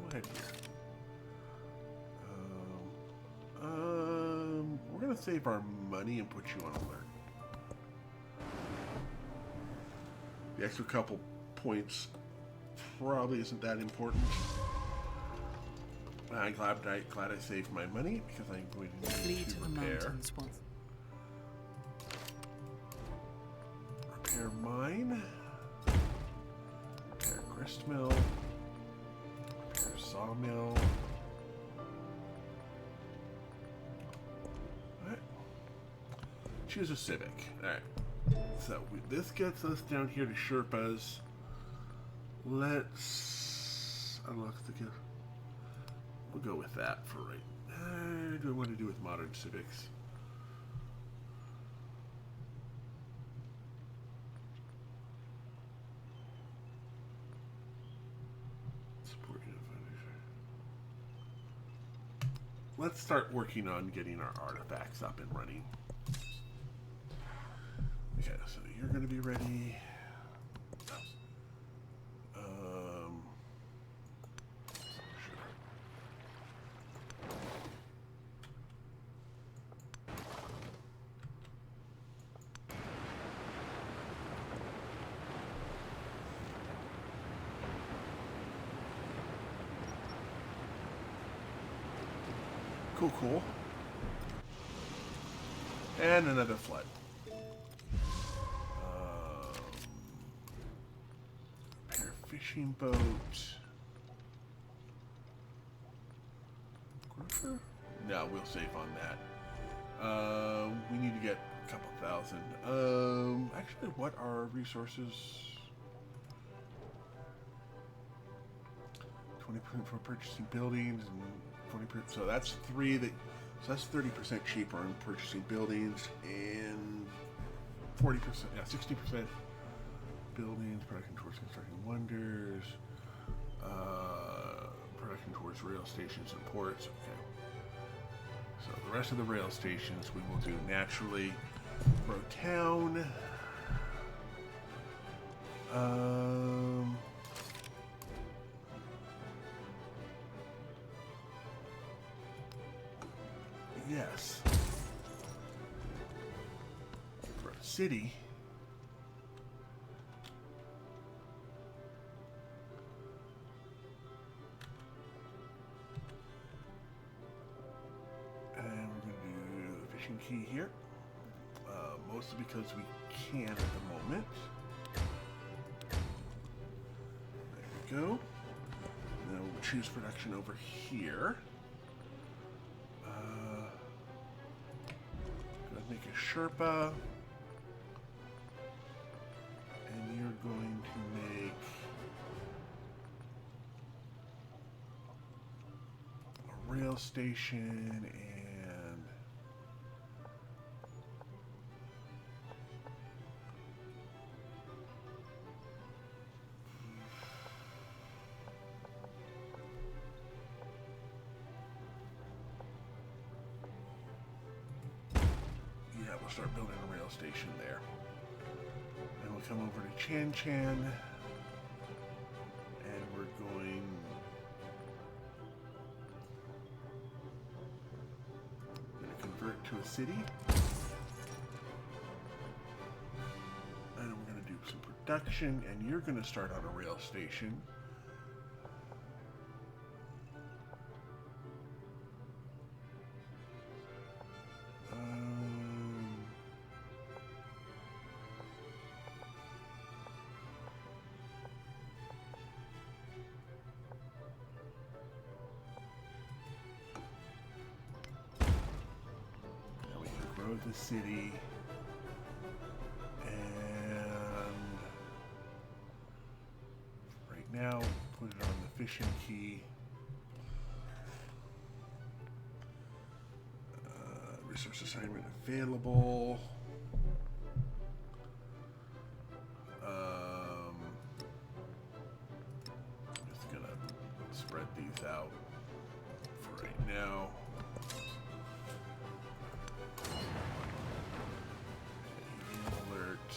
Ahead here. We're gonna save our money and put you on alert. The extra couple points probably isn't that important. I'm glad I saved my money because I'm going to need to repair. Repair mine. Repair grist mill. Sawmill. Alright. Choose a civic. Alright. So this gets us down here to Sherpas. Let's unlock the gift. We'll go with that for right. Do I want to do with modern civics? Let's start working on getting our artifacts up and running. Okay, so you're going to be ready. Cool. And another flood. Repair fishing boat. Grocer? No, we'll save on that. We need to get a couple thousand. Actually, what are resources? 20% for purchasing buildings and 20%, so that's that's 30% cheaper on purchasing buildings and 40%, 60% buildings, production towards constructing wonders, production towards rail stations and ports. Okay. So the rest of the rail stations we will do naturally. Grow town. Yes. For a city. And we're going to do the fishing key here. Mostly because we can at the moment. There we go. Now we'll choose production over here. Make a Sherpa, and you're going to make a rail station and we'll start building a rail station there. And we'll come over to Chan Chan. And we're going to convert to a city. And we're going to do some production. And you're going to start on a rail station. the city. And right now, put it on the fishing key. Resource assignment available. I'm just gonna spread these out for right now. Alert.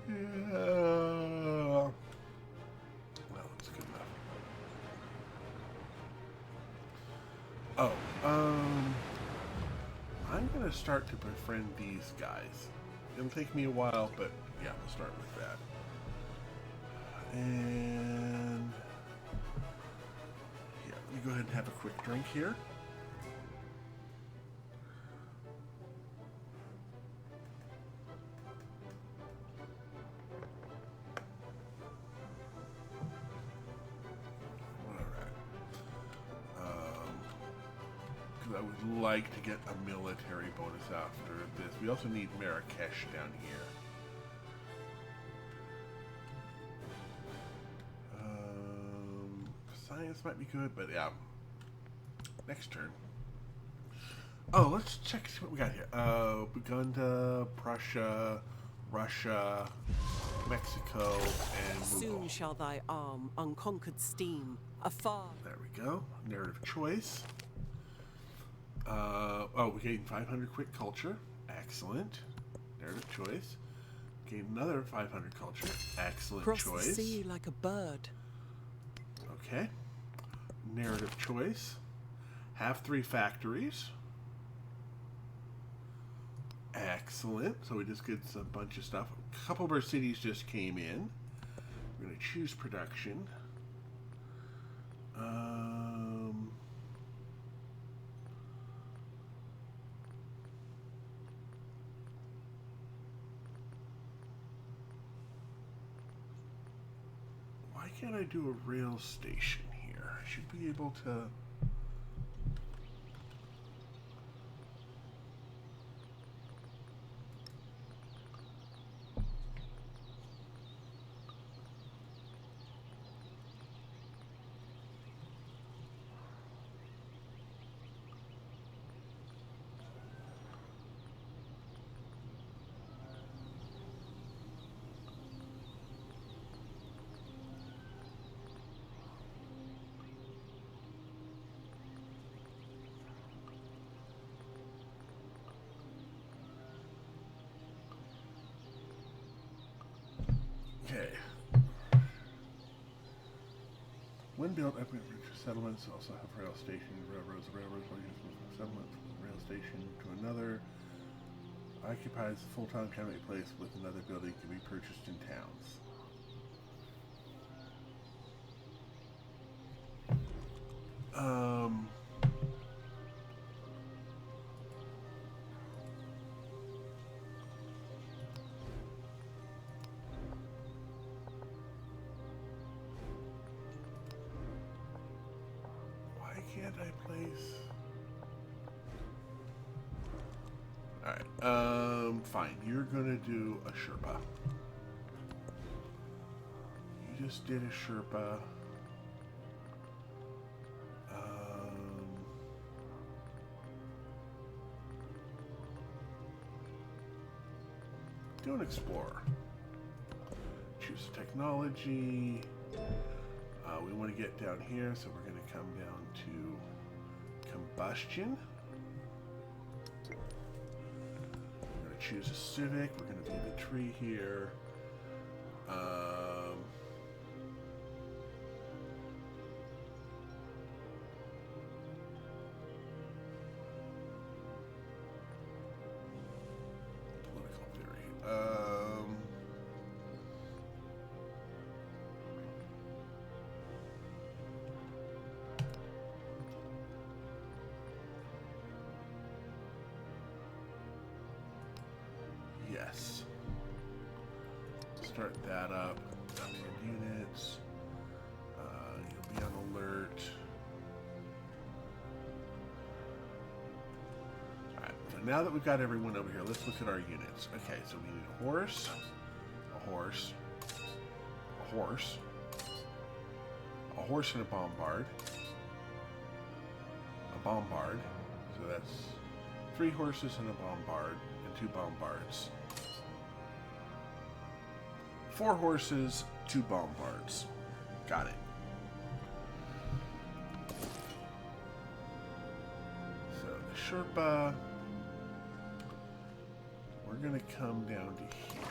Yeah. Well, it's good enough. Oh, I'm gonna start to befriend these guys. It'll take me a while, but yeah, we'll start with that. And yeah, let me go ahead and have a quick drink here. I would like to get a military bonus after this. We also need Marrakesh down here. Science might be good, but yeah. Next turn. Oh, let's check see what we got here. Buganda, Prussia, Russia, Mexico, and Mughal. Soon shall thy arm, unconquered steam, afar. There we go. Narrative choice. Oh, we gained 500 quick culture. Excellent. Narrative choice. Gained another 500 culture. Excellent Cross choice. the sea like a bird. Okay. Narrative choice. Have 3 factories. Excellent. So we just get a bunch of stuff. A couple of our cities just came in. We're going to choose production. Why can't I do a rail station here? I should be able to... Okay. When built, settlements also have rail stations, railroads, settlements from a rail station to another. Occupies a full-time county place with another building can be purchased in towns. Why can't I place? Alright, fine. You're gonna do a Sherpa. You just did a Sherpa. Do an explorer. Choose technology. We want to get down here, so we're going to come down to combustion. We're going to choose a civic. We're going to do the tree here. Political theory. Yes. Start that up. 10 units. now that we've got everyone over here, let's look at our units. Okay, so we need a horse, a horse, a horse, a horse and a bombard, a bombard. So that's 3 horses and a bombard and 2 bombards. 4 horses, 2 bombards. Got it. So the Sherpa, we're going to come down to here.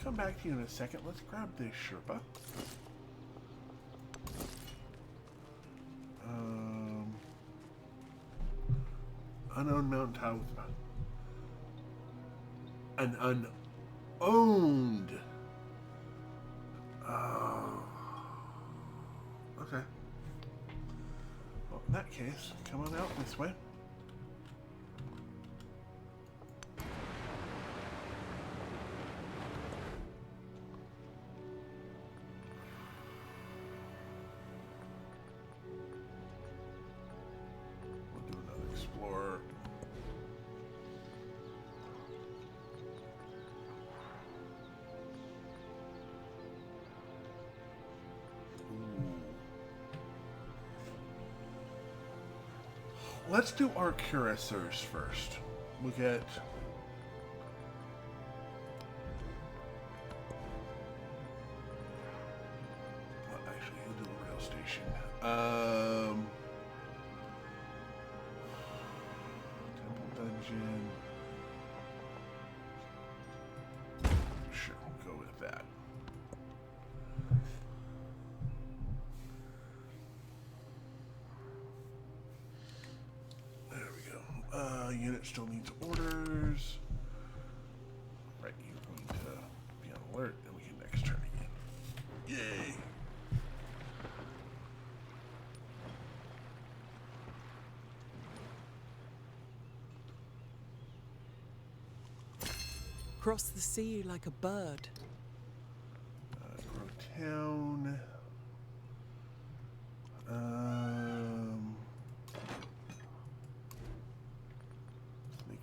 Come back to you in a second. Let's grab this Sherpa. Unknown mountain tile with an unowned. Okay. Well, in that case, come on out this way. Let's do our cuirassiers first. We'll get... Well, actually, we'll do a rail station. Temple dungeon. Sure, we'll go with that. Unit still needs orders. Right, you're going to be on alert, and we can next turn again. Yay! Cross the sea like a bird. Grow town.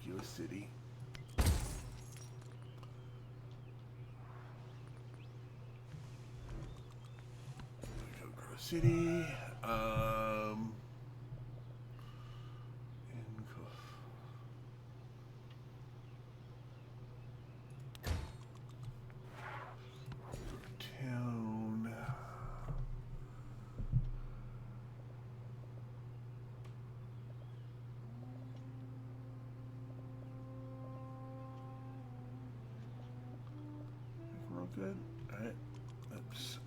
You a city. Go grow a city. Town. Good. All right. Let's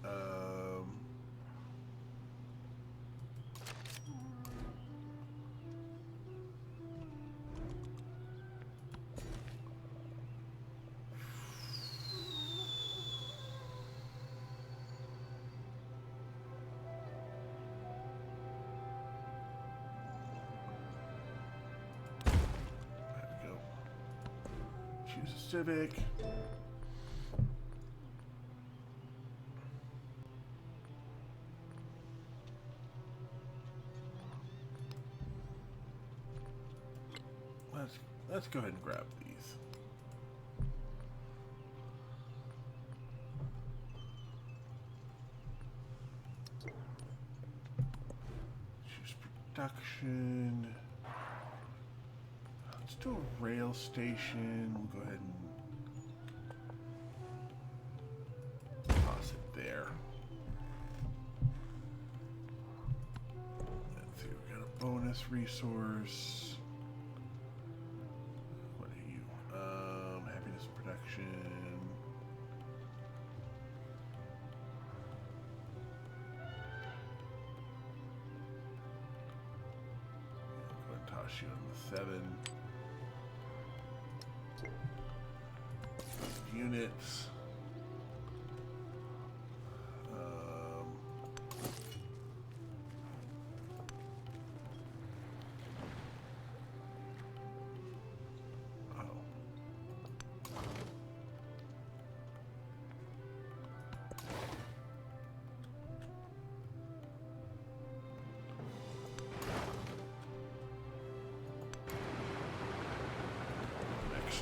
there we go. Choose a civic. Let's go ahead and grab these. Choose production. Let's do a rail station. We'll go ahead and toss it there. Let's see, we got a bonus resource. 7 units.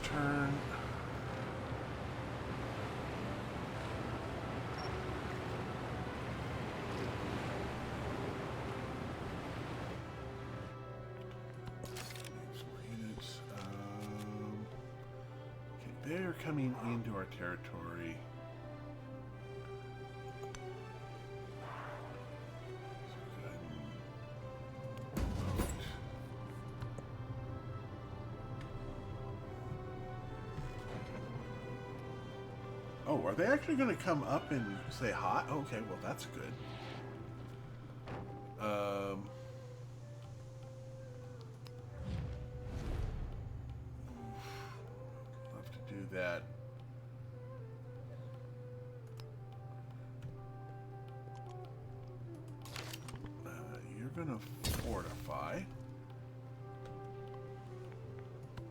Turn. Units. Okay, they're coming into our territory. Oh, are they actually going to come up and say hi? Okay, well, that's good. Love to do that. You're going to fortify.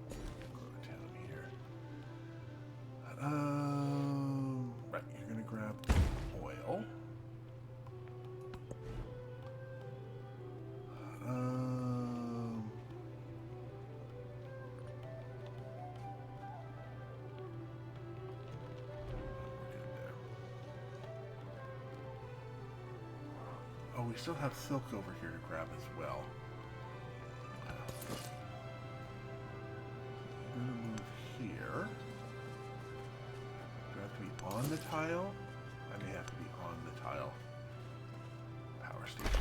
Go to town here. Right, you're going to grab oil. Oh, we still have silk over here to grab as well. I'm going to move here. Do I have to be on the tile? I may have to be on the tile. Power station.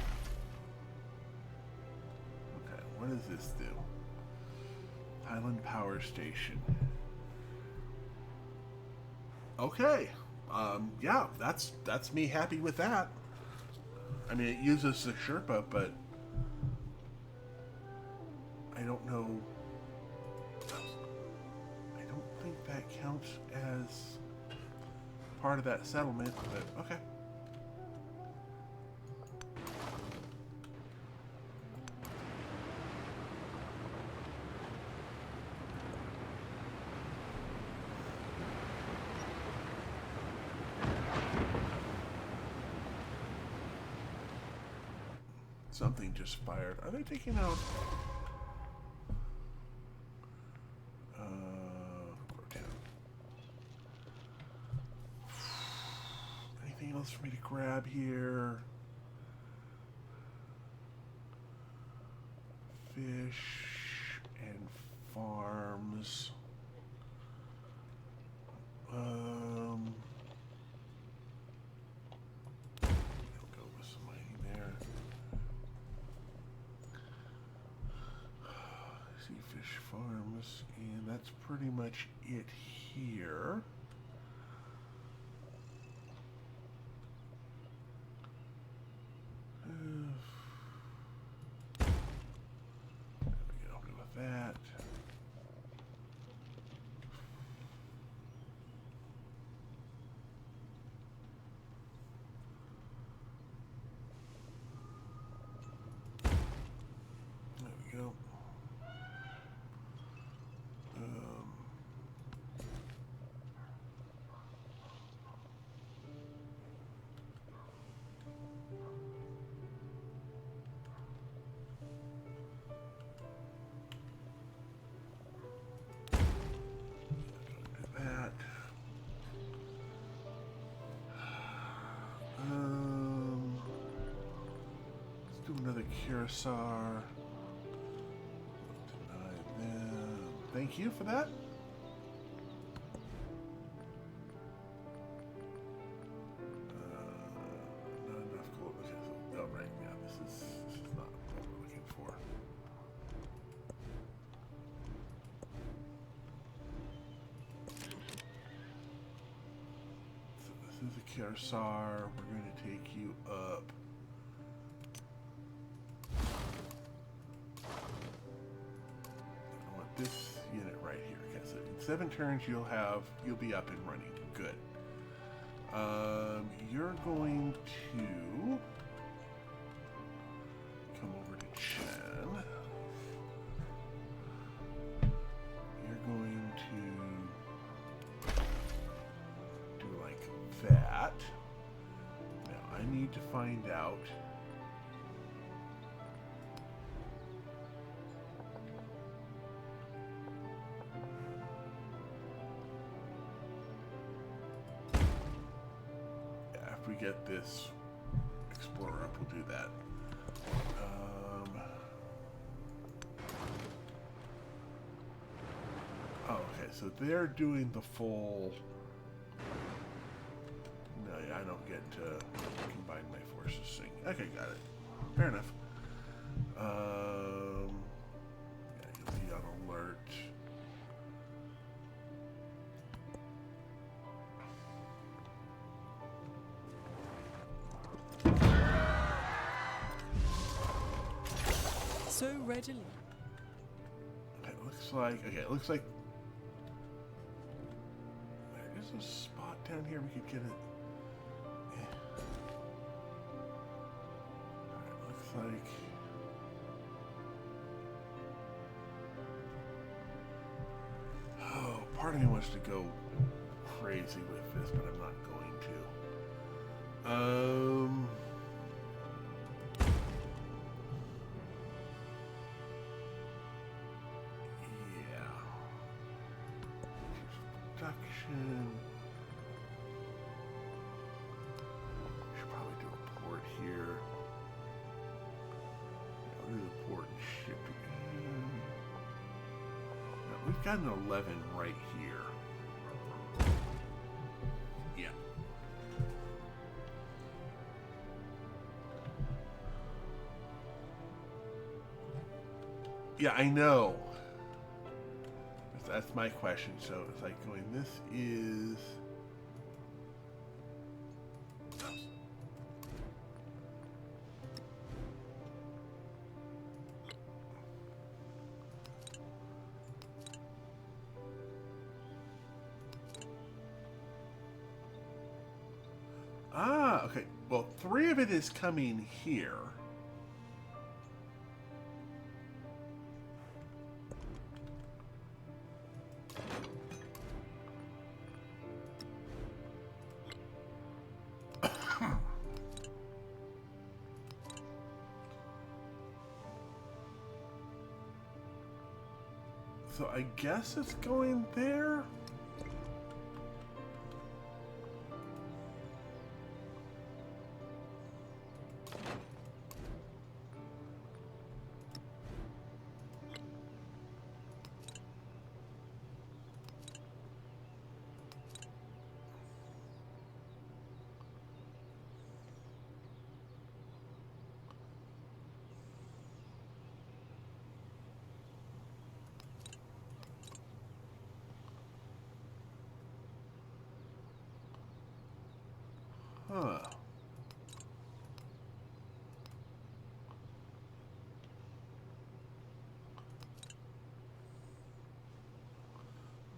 Okay, what does this do? Highland Power Station. Okay. Yeah, that's me happy with that. I mean, it uses the Sherpa, but I don't know. I don't think that counts as part of that settlement, but okay. Something just fired. Are they taking out? Anything else for me to grab here? Fish and farms. I'll go with some mining there. See fish farms, and that's pretty much it here. There we go. Go with that. There we go. Let's do another Curacao. Deny them. Thank you for that. Not enough gold. Oh, right. Yeah, this is not what we're looking for. So this is a Curacao. We're going to take you up. 7 turns you'll be up and running. Good. You're going to come over to Chen. You're going to do like that. Now I need to find out. If we get this Explorer up, we'll do that. Oh, okay, so they're doing the full... No, yeah, I don't get to combine my forces thing. Okay, got it. Fair enough. Yeah, you'll be on alert. So readily. It looks like... Okay, it looks like... There is a spot down here we could get it. Yeah. Alright, looks like... Oh, part of me wants to go crazy with this, but I'm not going to. Yeah. Production. Should probably do a port here. Yeah, we'll do the port and shipping. No, we've got an 11 right here. Yeah. Yeah, I know. That's my question. So it's like going, this is... Ah, okay. Well, 3 of it is coming here. So I guess it's going there? Huh.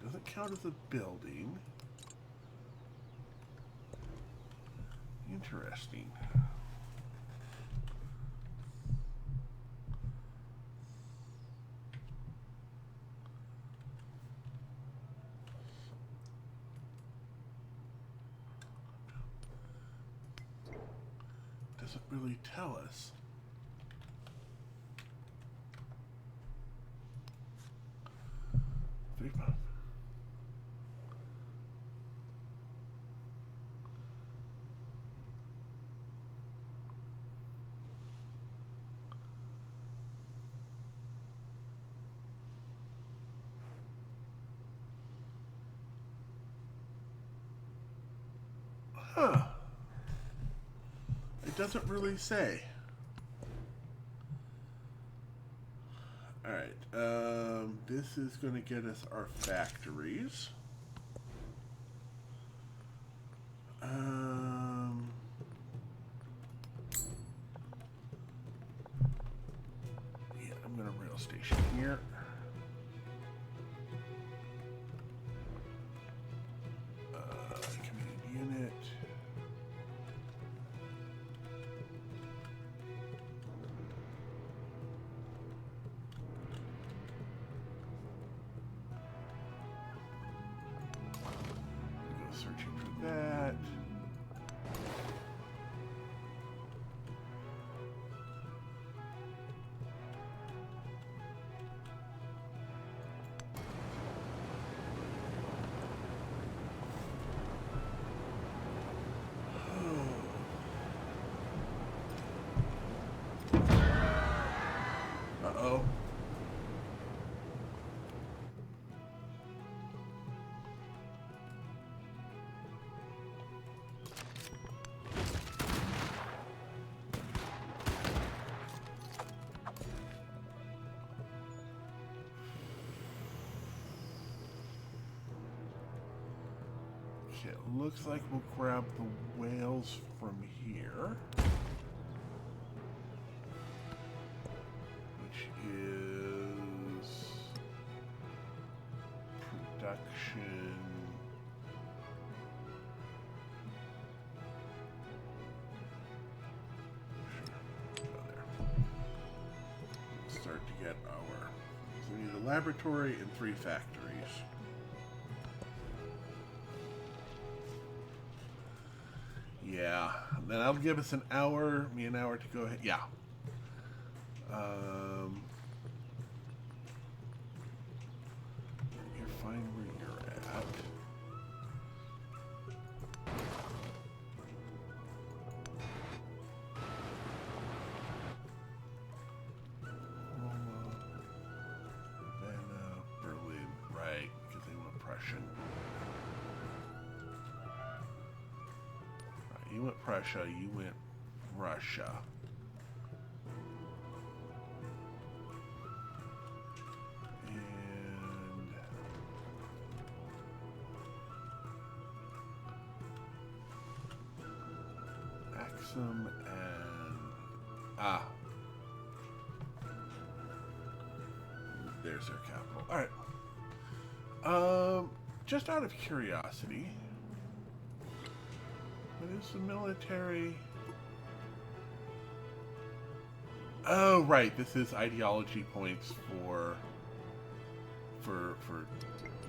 Doesn't count as a building. Interesting. Doesn't really tell us. Huh. It doesn't really say. Alright, this is going to get us our factories. Yeah, I'm going to rail station here. Uh-oh. Okay, it looks like we'll grab the whales from here. Which is production. Sure, go there. We'll start to get our. So we need a laboratory and 3 factories. Yeah, then that'll give us me an hour to go ahead. Yeah. You're fine where you're at. Roma, Vienna, Berlin, right, because they went Prussian. Right, you went Prussia, you went Russia. And there's their capital. All right. Just out of curiosity, what is the military? Oh, right. This is ideology points for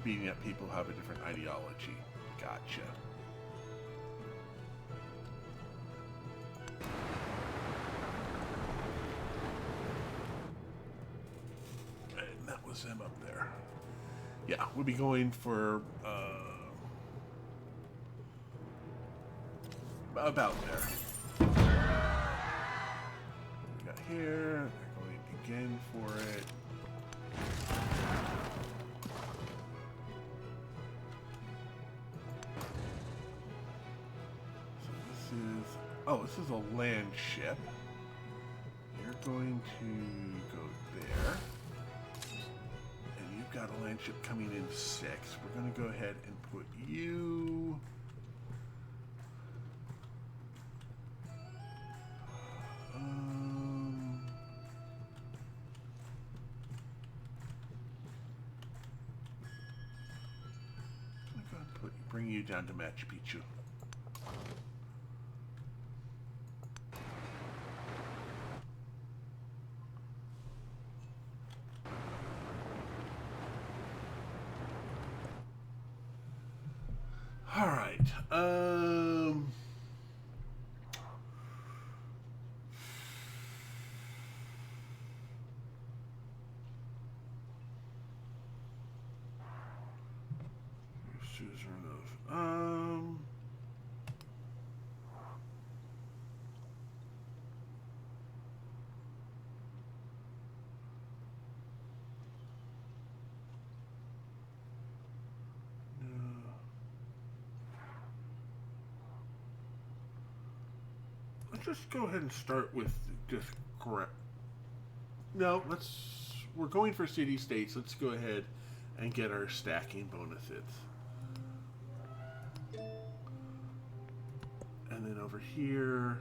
beating up people who have a different ideology. Gotcha. Them up there. Yeah, we'll be going for about there. We got here. They're going again for it. So this is a land ship. You're going to go there. Got a land ship coming in 6. We're going to go ahead and put you. I'm going to bring you down to Machu Picchu. All right. Let's just go ahead and start with just correct. No, we're going for city states. Let's go ahead and get our stacking bonuses. And then over here,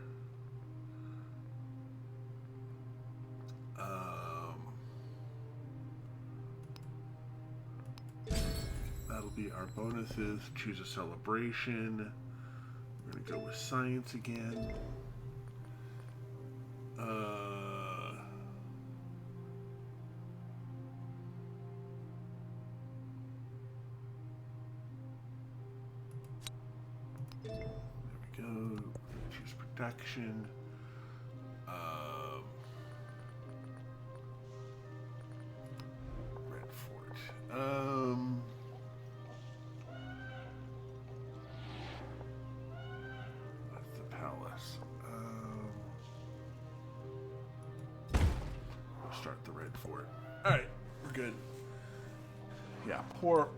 that'll be our bonuses. Choose a celebration. We're going to go with science again. There we go. Choose production. Red Fort. That's the palace. Let's start the red for it. All right, we're good. Yeah, poor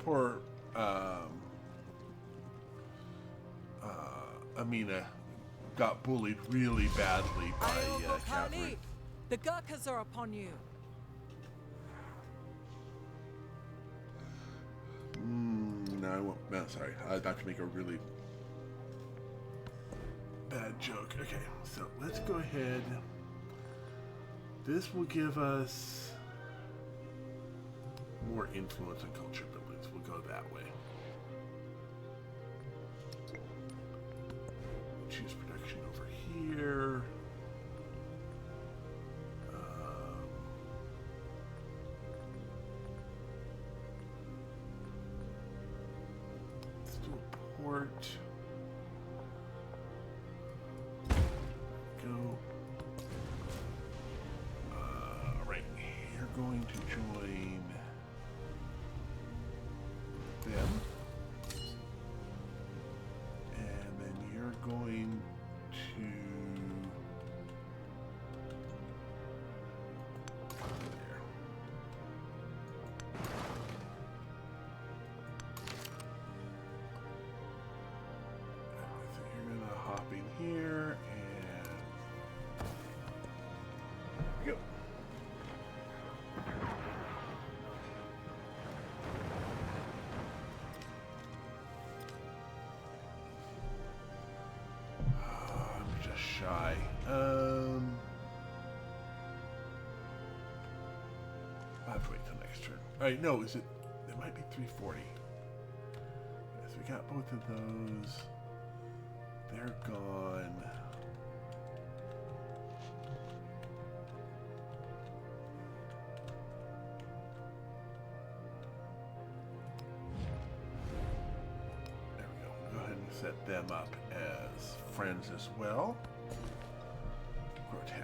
Amina got bullied really badly by cavalry. The Gurkhas are upon you. No, I won't. No, sorry. I was about to make a really bad joke. Okay, so let's go ahead. This will give us more influence on culture buildings. We'll go that way. Choose production over here. Let's do a port. Go. Right. You're going to join them. And then you're going to there. So you're gonna hop in here and go. I'm just shy. I'll have to wait till next turn. Alright, no, is it? It might be 340. Yes, we got both of those. They're gone. There we go. Go ahead and set them up as friends as well. Grow town.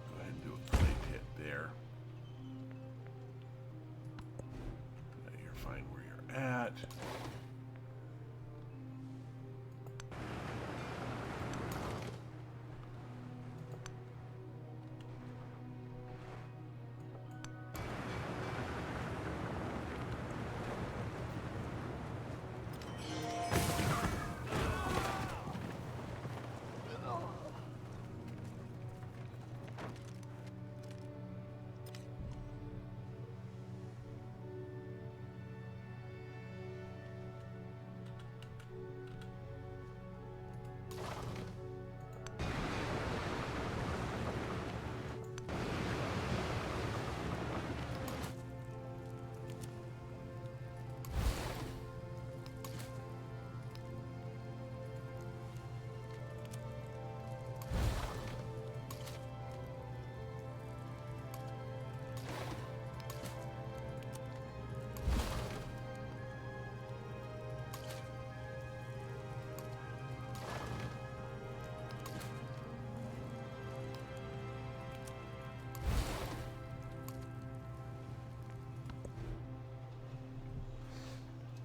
Go ahead and do a plate hit there. Now you're fine where you're at.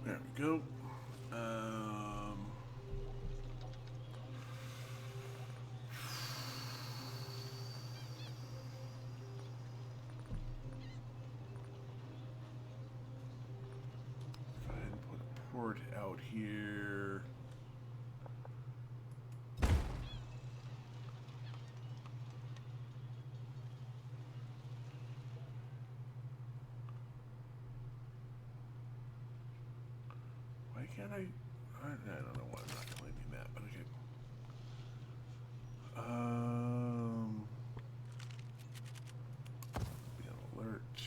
There we go. Go ahead and put a port out here. Why can't I don't know why I'm not claiming that, but okay. Be on alert.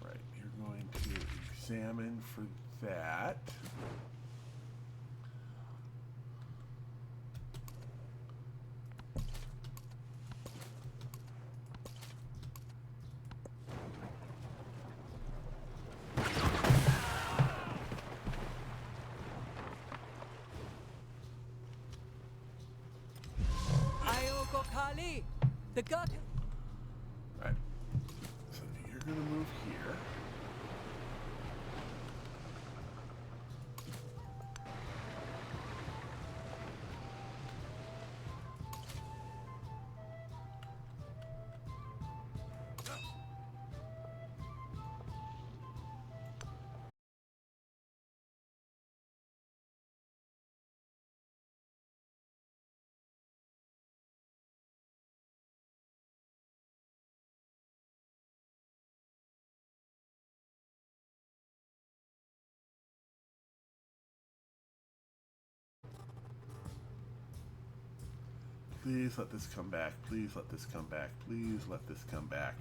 Right, you're going to examine for that. Kali, the god. Alright. So you're going to move here. Please let this come back. Please let this come back. Please let this come back.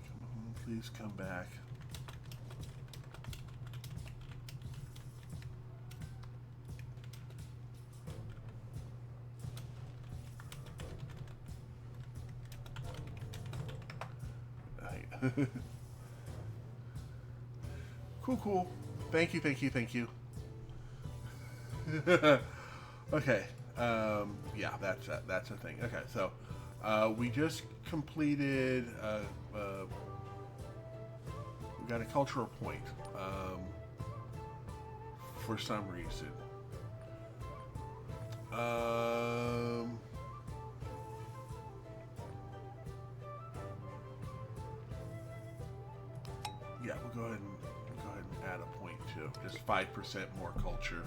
Come on, please come back. Cool. Thank you. Okay. Yeah, that's a thing. Okay, so we just completed. We got a cultural point for some reason. Yeah, we'll go ahead and add a point too. Just 5% more culture.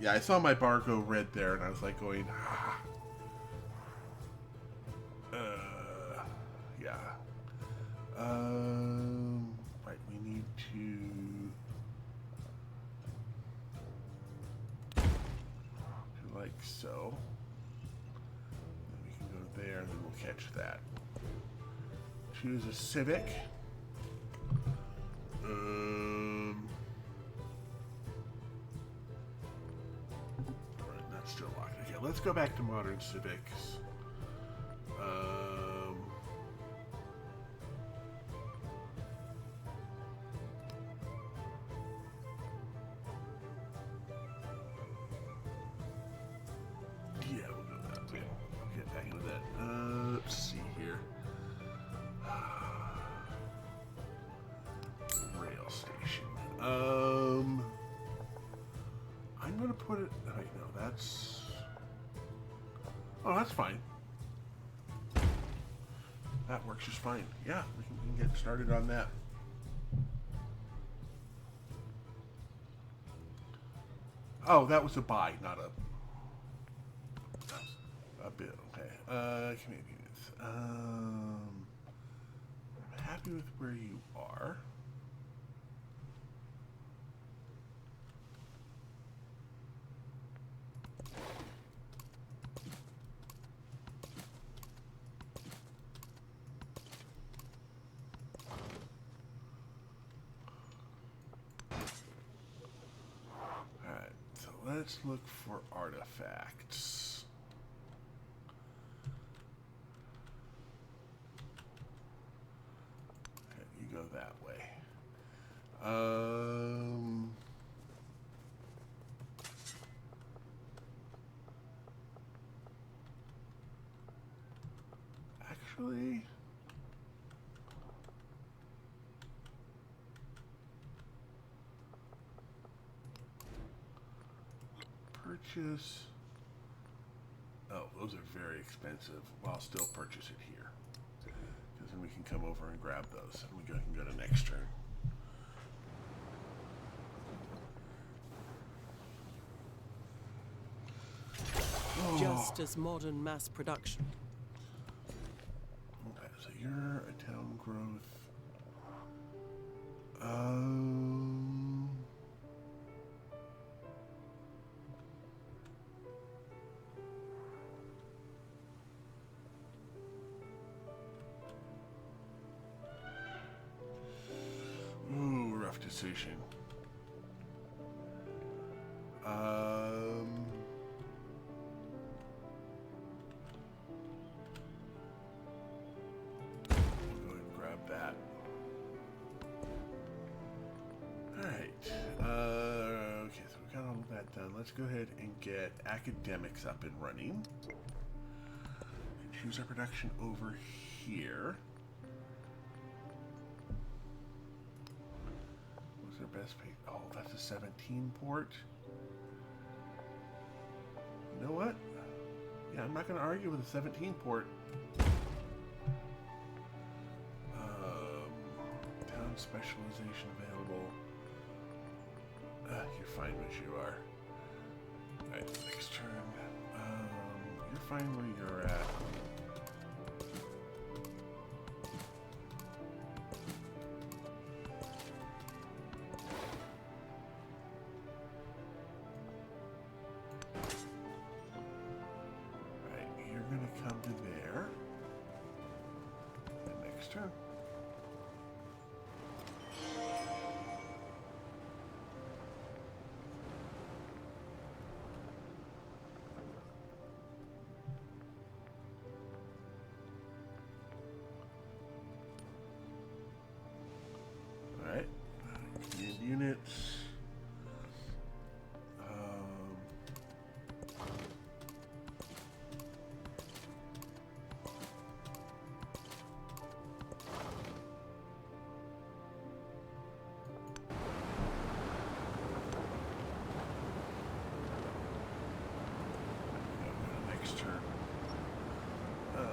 Yeah, I saw my bar go red there, and I was like going, yeah. Right, we need to do like so. Then we can go there, and then we'll catch that. Choose a civic. Right, that's still locked. Okay, let's go back to modern civics. Yeah, we'll go that way. We'll get back into that. Let's see here. Rail station. I'm gonna put it. Wait, no, that's. Oh, that's fine. That works just fine. Yeah, we can get started on that. Oh, that was a buy, not a bid. Okay. Canadians. I'm happy with where you are. Alright, so let's look for artifacts. Okay, you go that way. Actually, purchase. Oh, those are very expensive. Well, I'll still purchase it here, because then we can come over and grab those, and we can go to next turn. Just as modern mass production. Okay, so you're a town growth. Ooh, rough decision. We'll go ahead and grab that. then let's go ahead and get academics up and running. Choose our production over here. What's our best pay? Oh, that's a 17 port. You know what? Yeah, I'm not going to argue with a 17 port. Town specialization available. You're fine as you are. Alright, next turn. You're fine where you're at. Turn. All right, command units.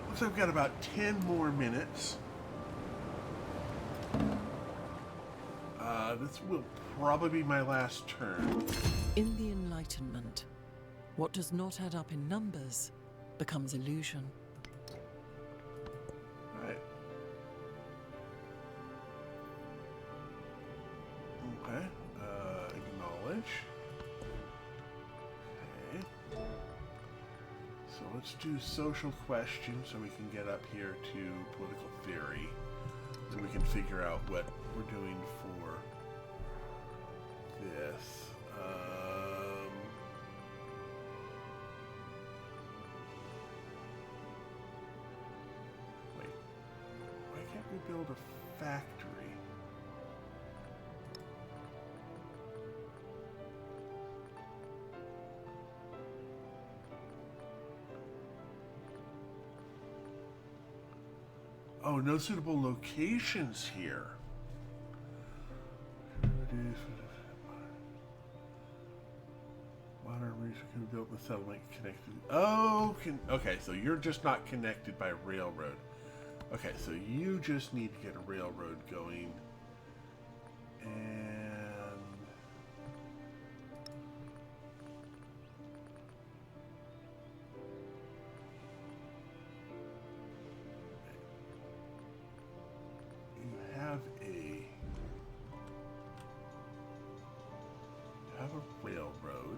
Looks like I've got about 10 more minutes. This will probably be my last turn. In the Enlightenment, what does not add up in numbers becomes illusion. Alright. Okay. Acknowledge. Okay. So let's do social questions so we can get up here to political theory. Then we can figure out what we're doing for this. Wait. Why can't we build a factory? Oh, no suitable locations here. Modern research can be built in the settlement connected. Oh, okay, so you're just not connected by railroad. Okay, so you just need to get a railroad going. And have a railroad.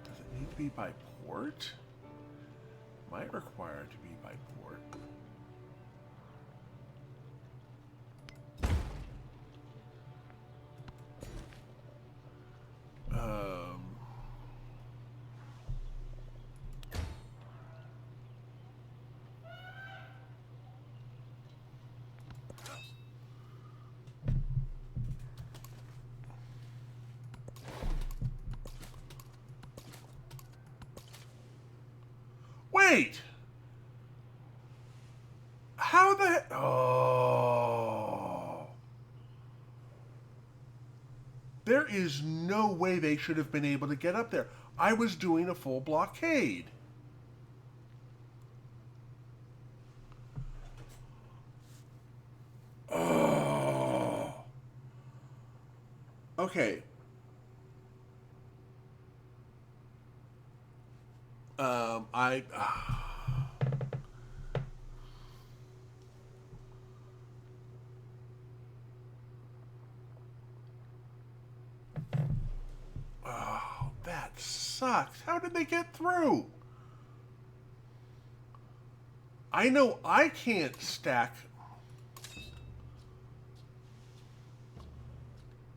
Does it need to be by port? Might require it to be by port. Wait! How the... Oh... There is no way they should have been able to get up there. I was doing a full blockade. Oh... Okay. Oh, that sucks. How did they get through? I know I can't stack.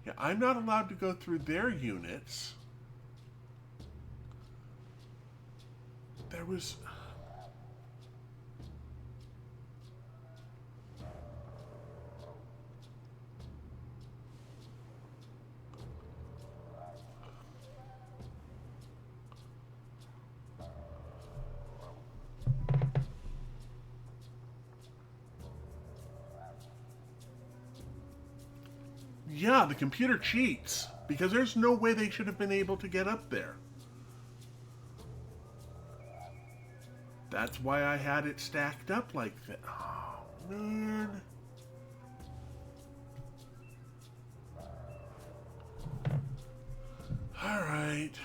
Yeah, I'm not allowed to go through their units. There was... Yeah, the computer cheats. Because there's no way they should have been able to get up there. That's why I had it stacked up like that. Oh, man. Alright.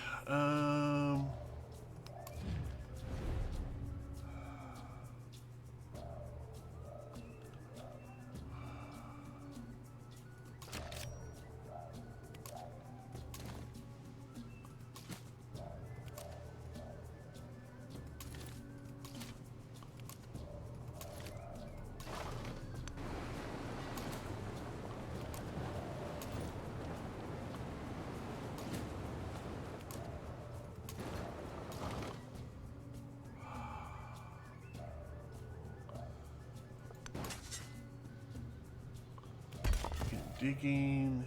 Digging.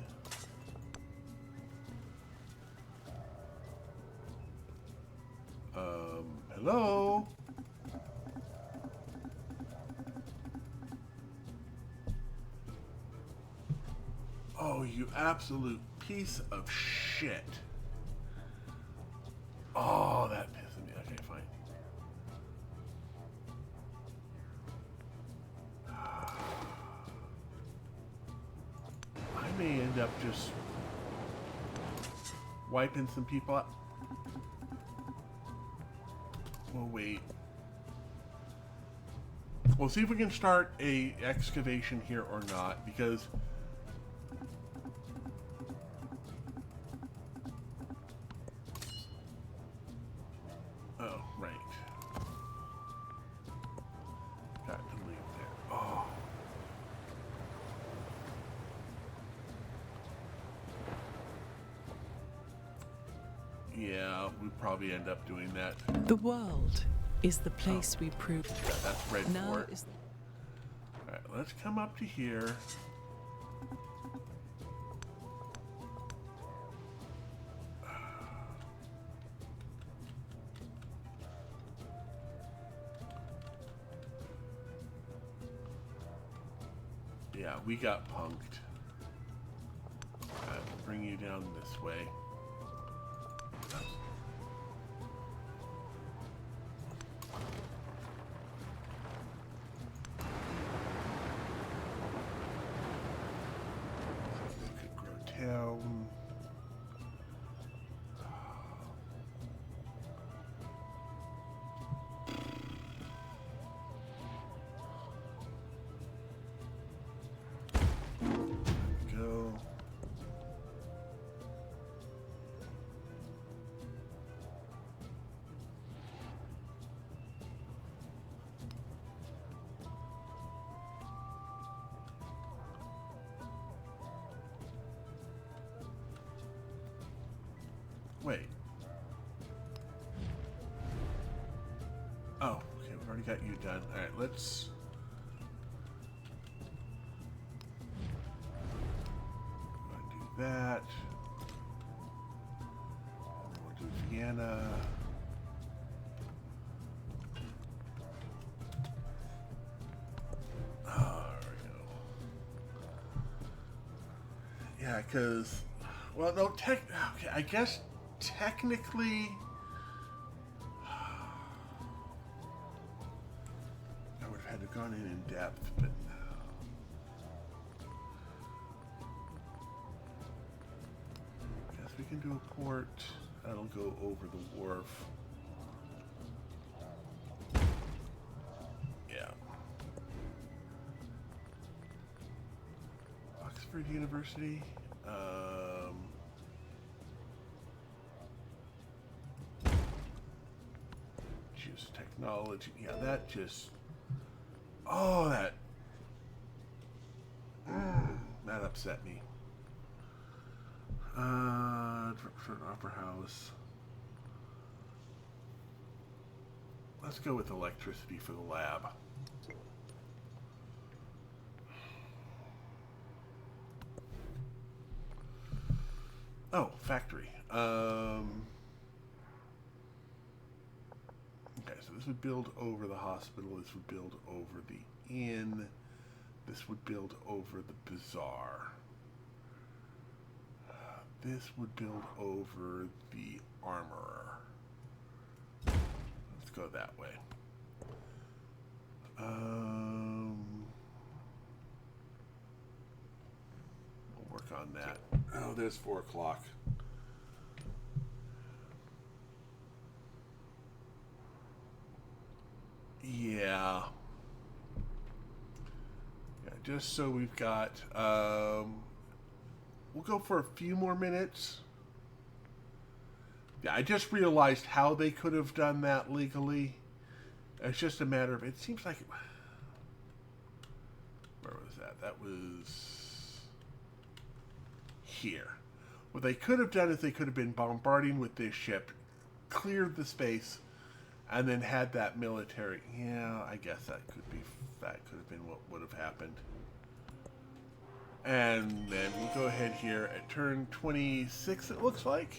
Hello? Oh, you absolute piece of shit. Oh, that pisses me. Okay, fine. I may end up just wiping some people out. We'll wait. We'll see if we can start a excavation here or not, because oh, right. Got to leave there. Oh. Yeah, we probably end up doing that. The world is the place we prove. Yeah, that's red Now for it. is Alright, let's come up to here. Yeah, we got punked. Alright, we'll bring you down this way. Town. Go. Wait. Oh, okay, we've already got you done. Alright, let's... do that. And then we'll do Vienna. Oh, there we go. Yeah, because... Well, no, okay, I guess technically... I would have had to have gone in depth, but... Guess we can do a port. That'll go over the wharf. Yeah. Oxford University. Choose technology. Yeah, that just... Oh, that... that upset me. For an opera house. Let's go with electricity for the lab. Oh, factory. Okay, so this would build over the hospital. This would build over the inn. This would build over the bazaar. this would build over the armorer. Let's go that way. We'll work on that. Oh, there's 4 o'clock. Yeah. Just so we've got, we'll go for a few more minutes. Yeah, I just realized how they could have done that legally. It's just a matter of, it seems like, where was that? That was here. What they could have done is they could have been bombarding with this ship, cleared the space, and then had that military. Yeah, I guess that could have been what would have happened. And then we'll go ahead here at turn 26, it looks like.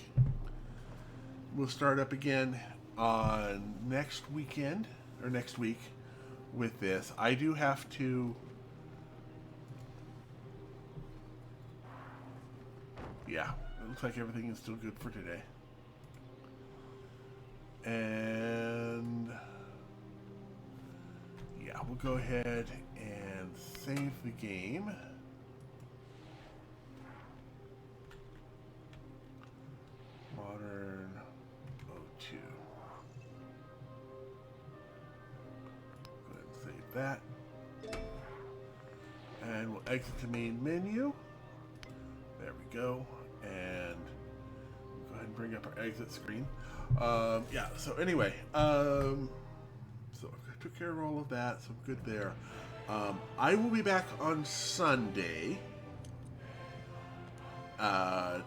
We'll start up again on next weekend, or next week, with this. I do have to... Yeah, it looks like everything is still good for today. And... yeah, we'll go ahead and save the game. Modern 02. Go ahead and save that. And we'll exit the main menu. There we go. And we'll go ahead and bring up our exit screen. Yeah, so anyway, so I took care of all of that, so I'm good there. I will be back on Sunday.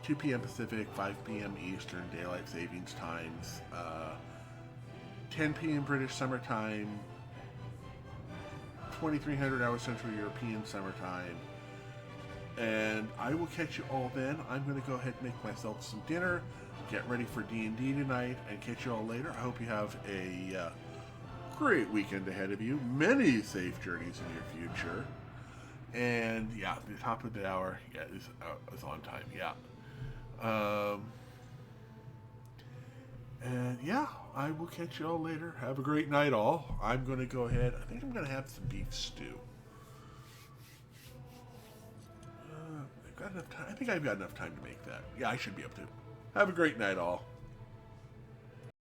2 p.m. Pacific, 5 p.m. Eastern, Daylight Savings Times, 10 p.m. British Summer Time, 2300 hours Central European Summer Time, and I will catch you all then. I'm going to go ahead and make myself some dinner, get ready for D&D tonight, and catch you all later. I hope you have a great weekend ahead of you, many safe journeys in your future. And yeah, the top of the hour, yeah, is on time. Yeah. And yeah, I will catch you all later. Have a great night, all. I'm going to go ahead. I think I'm going to have some beef stew. I've got enough time. I think I've got enough time to make that. Yeah, I should be able to. Have a great night, all.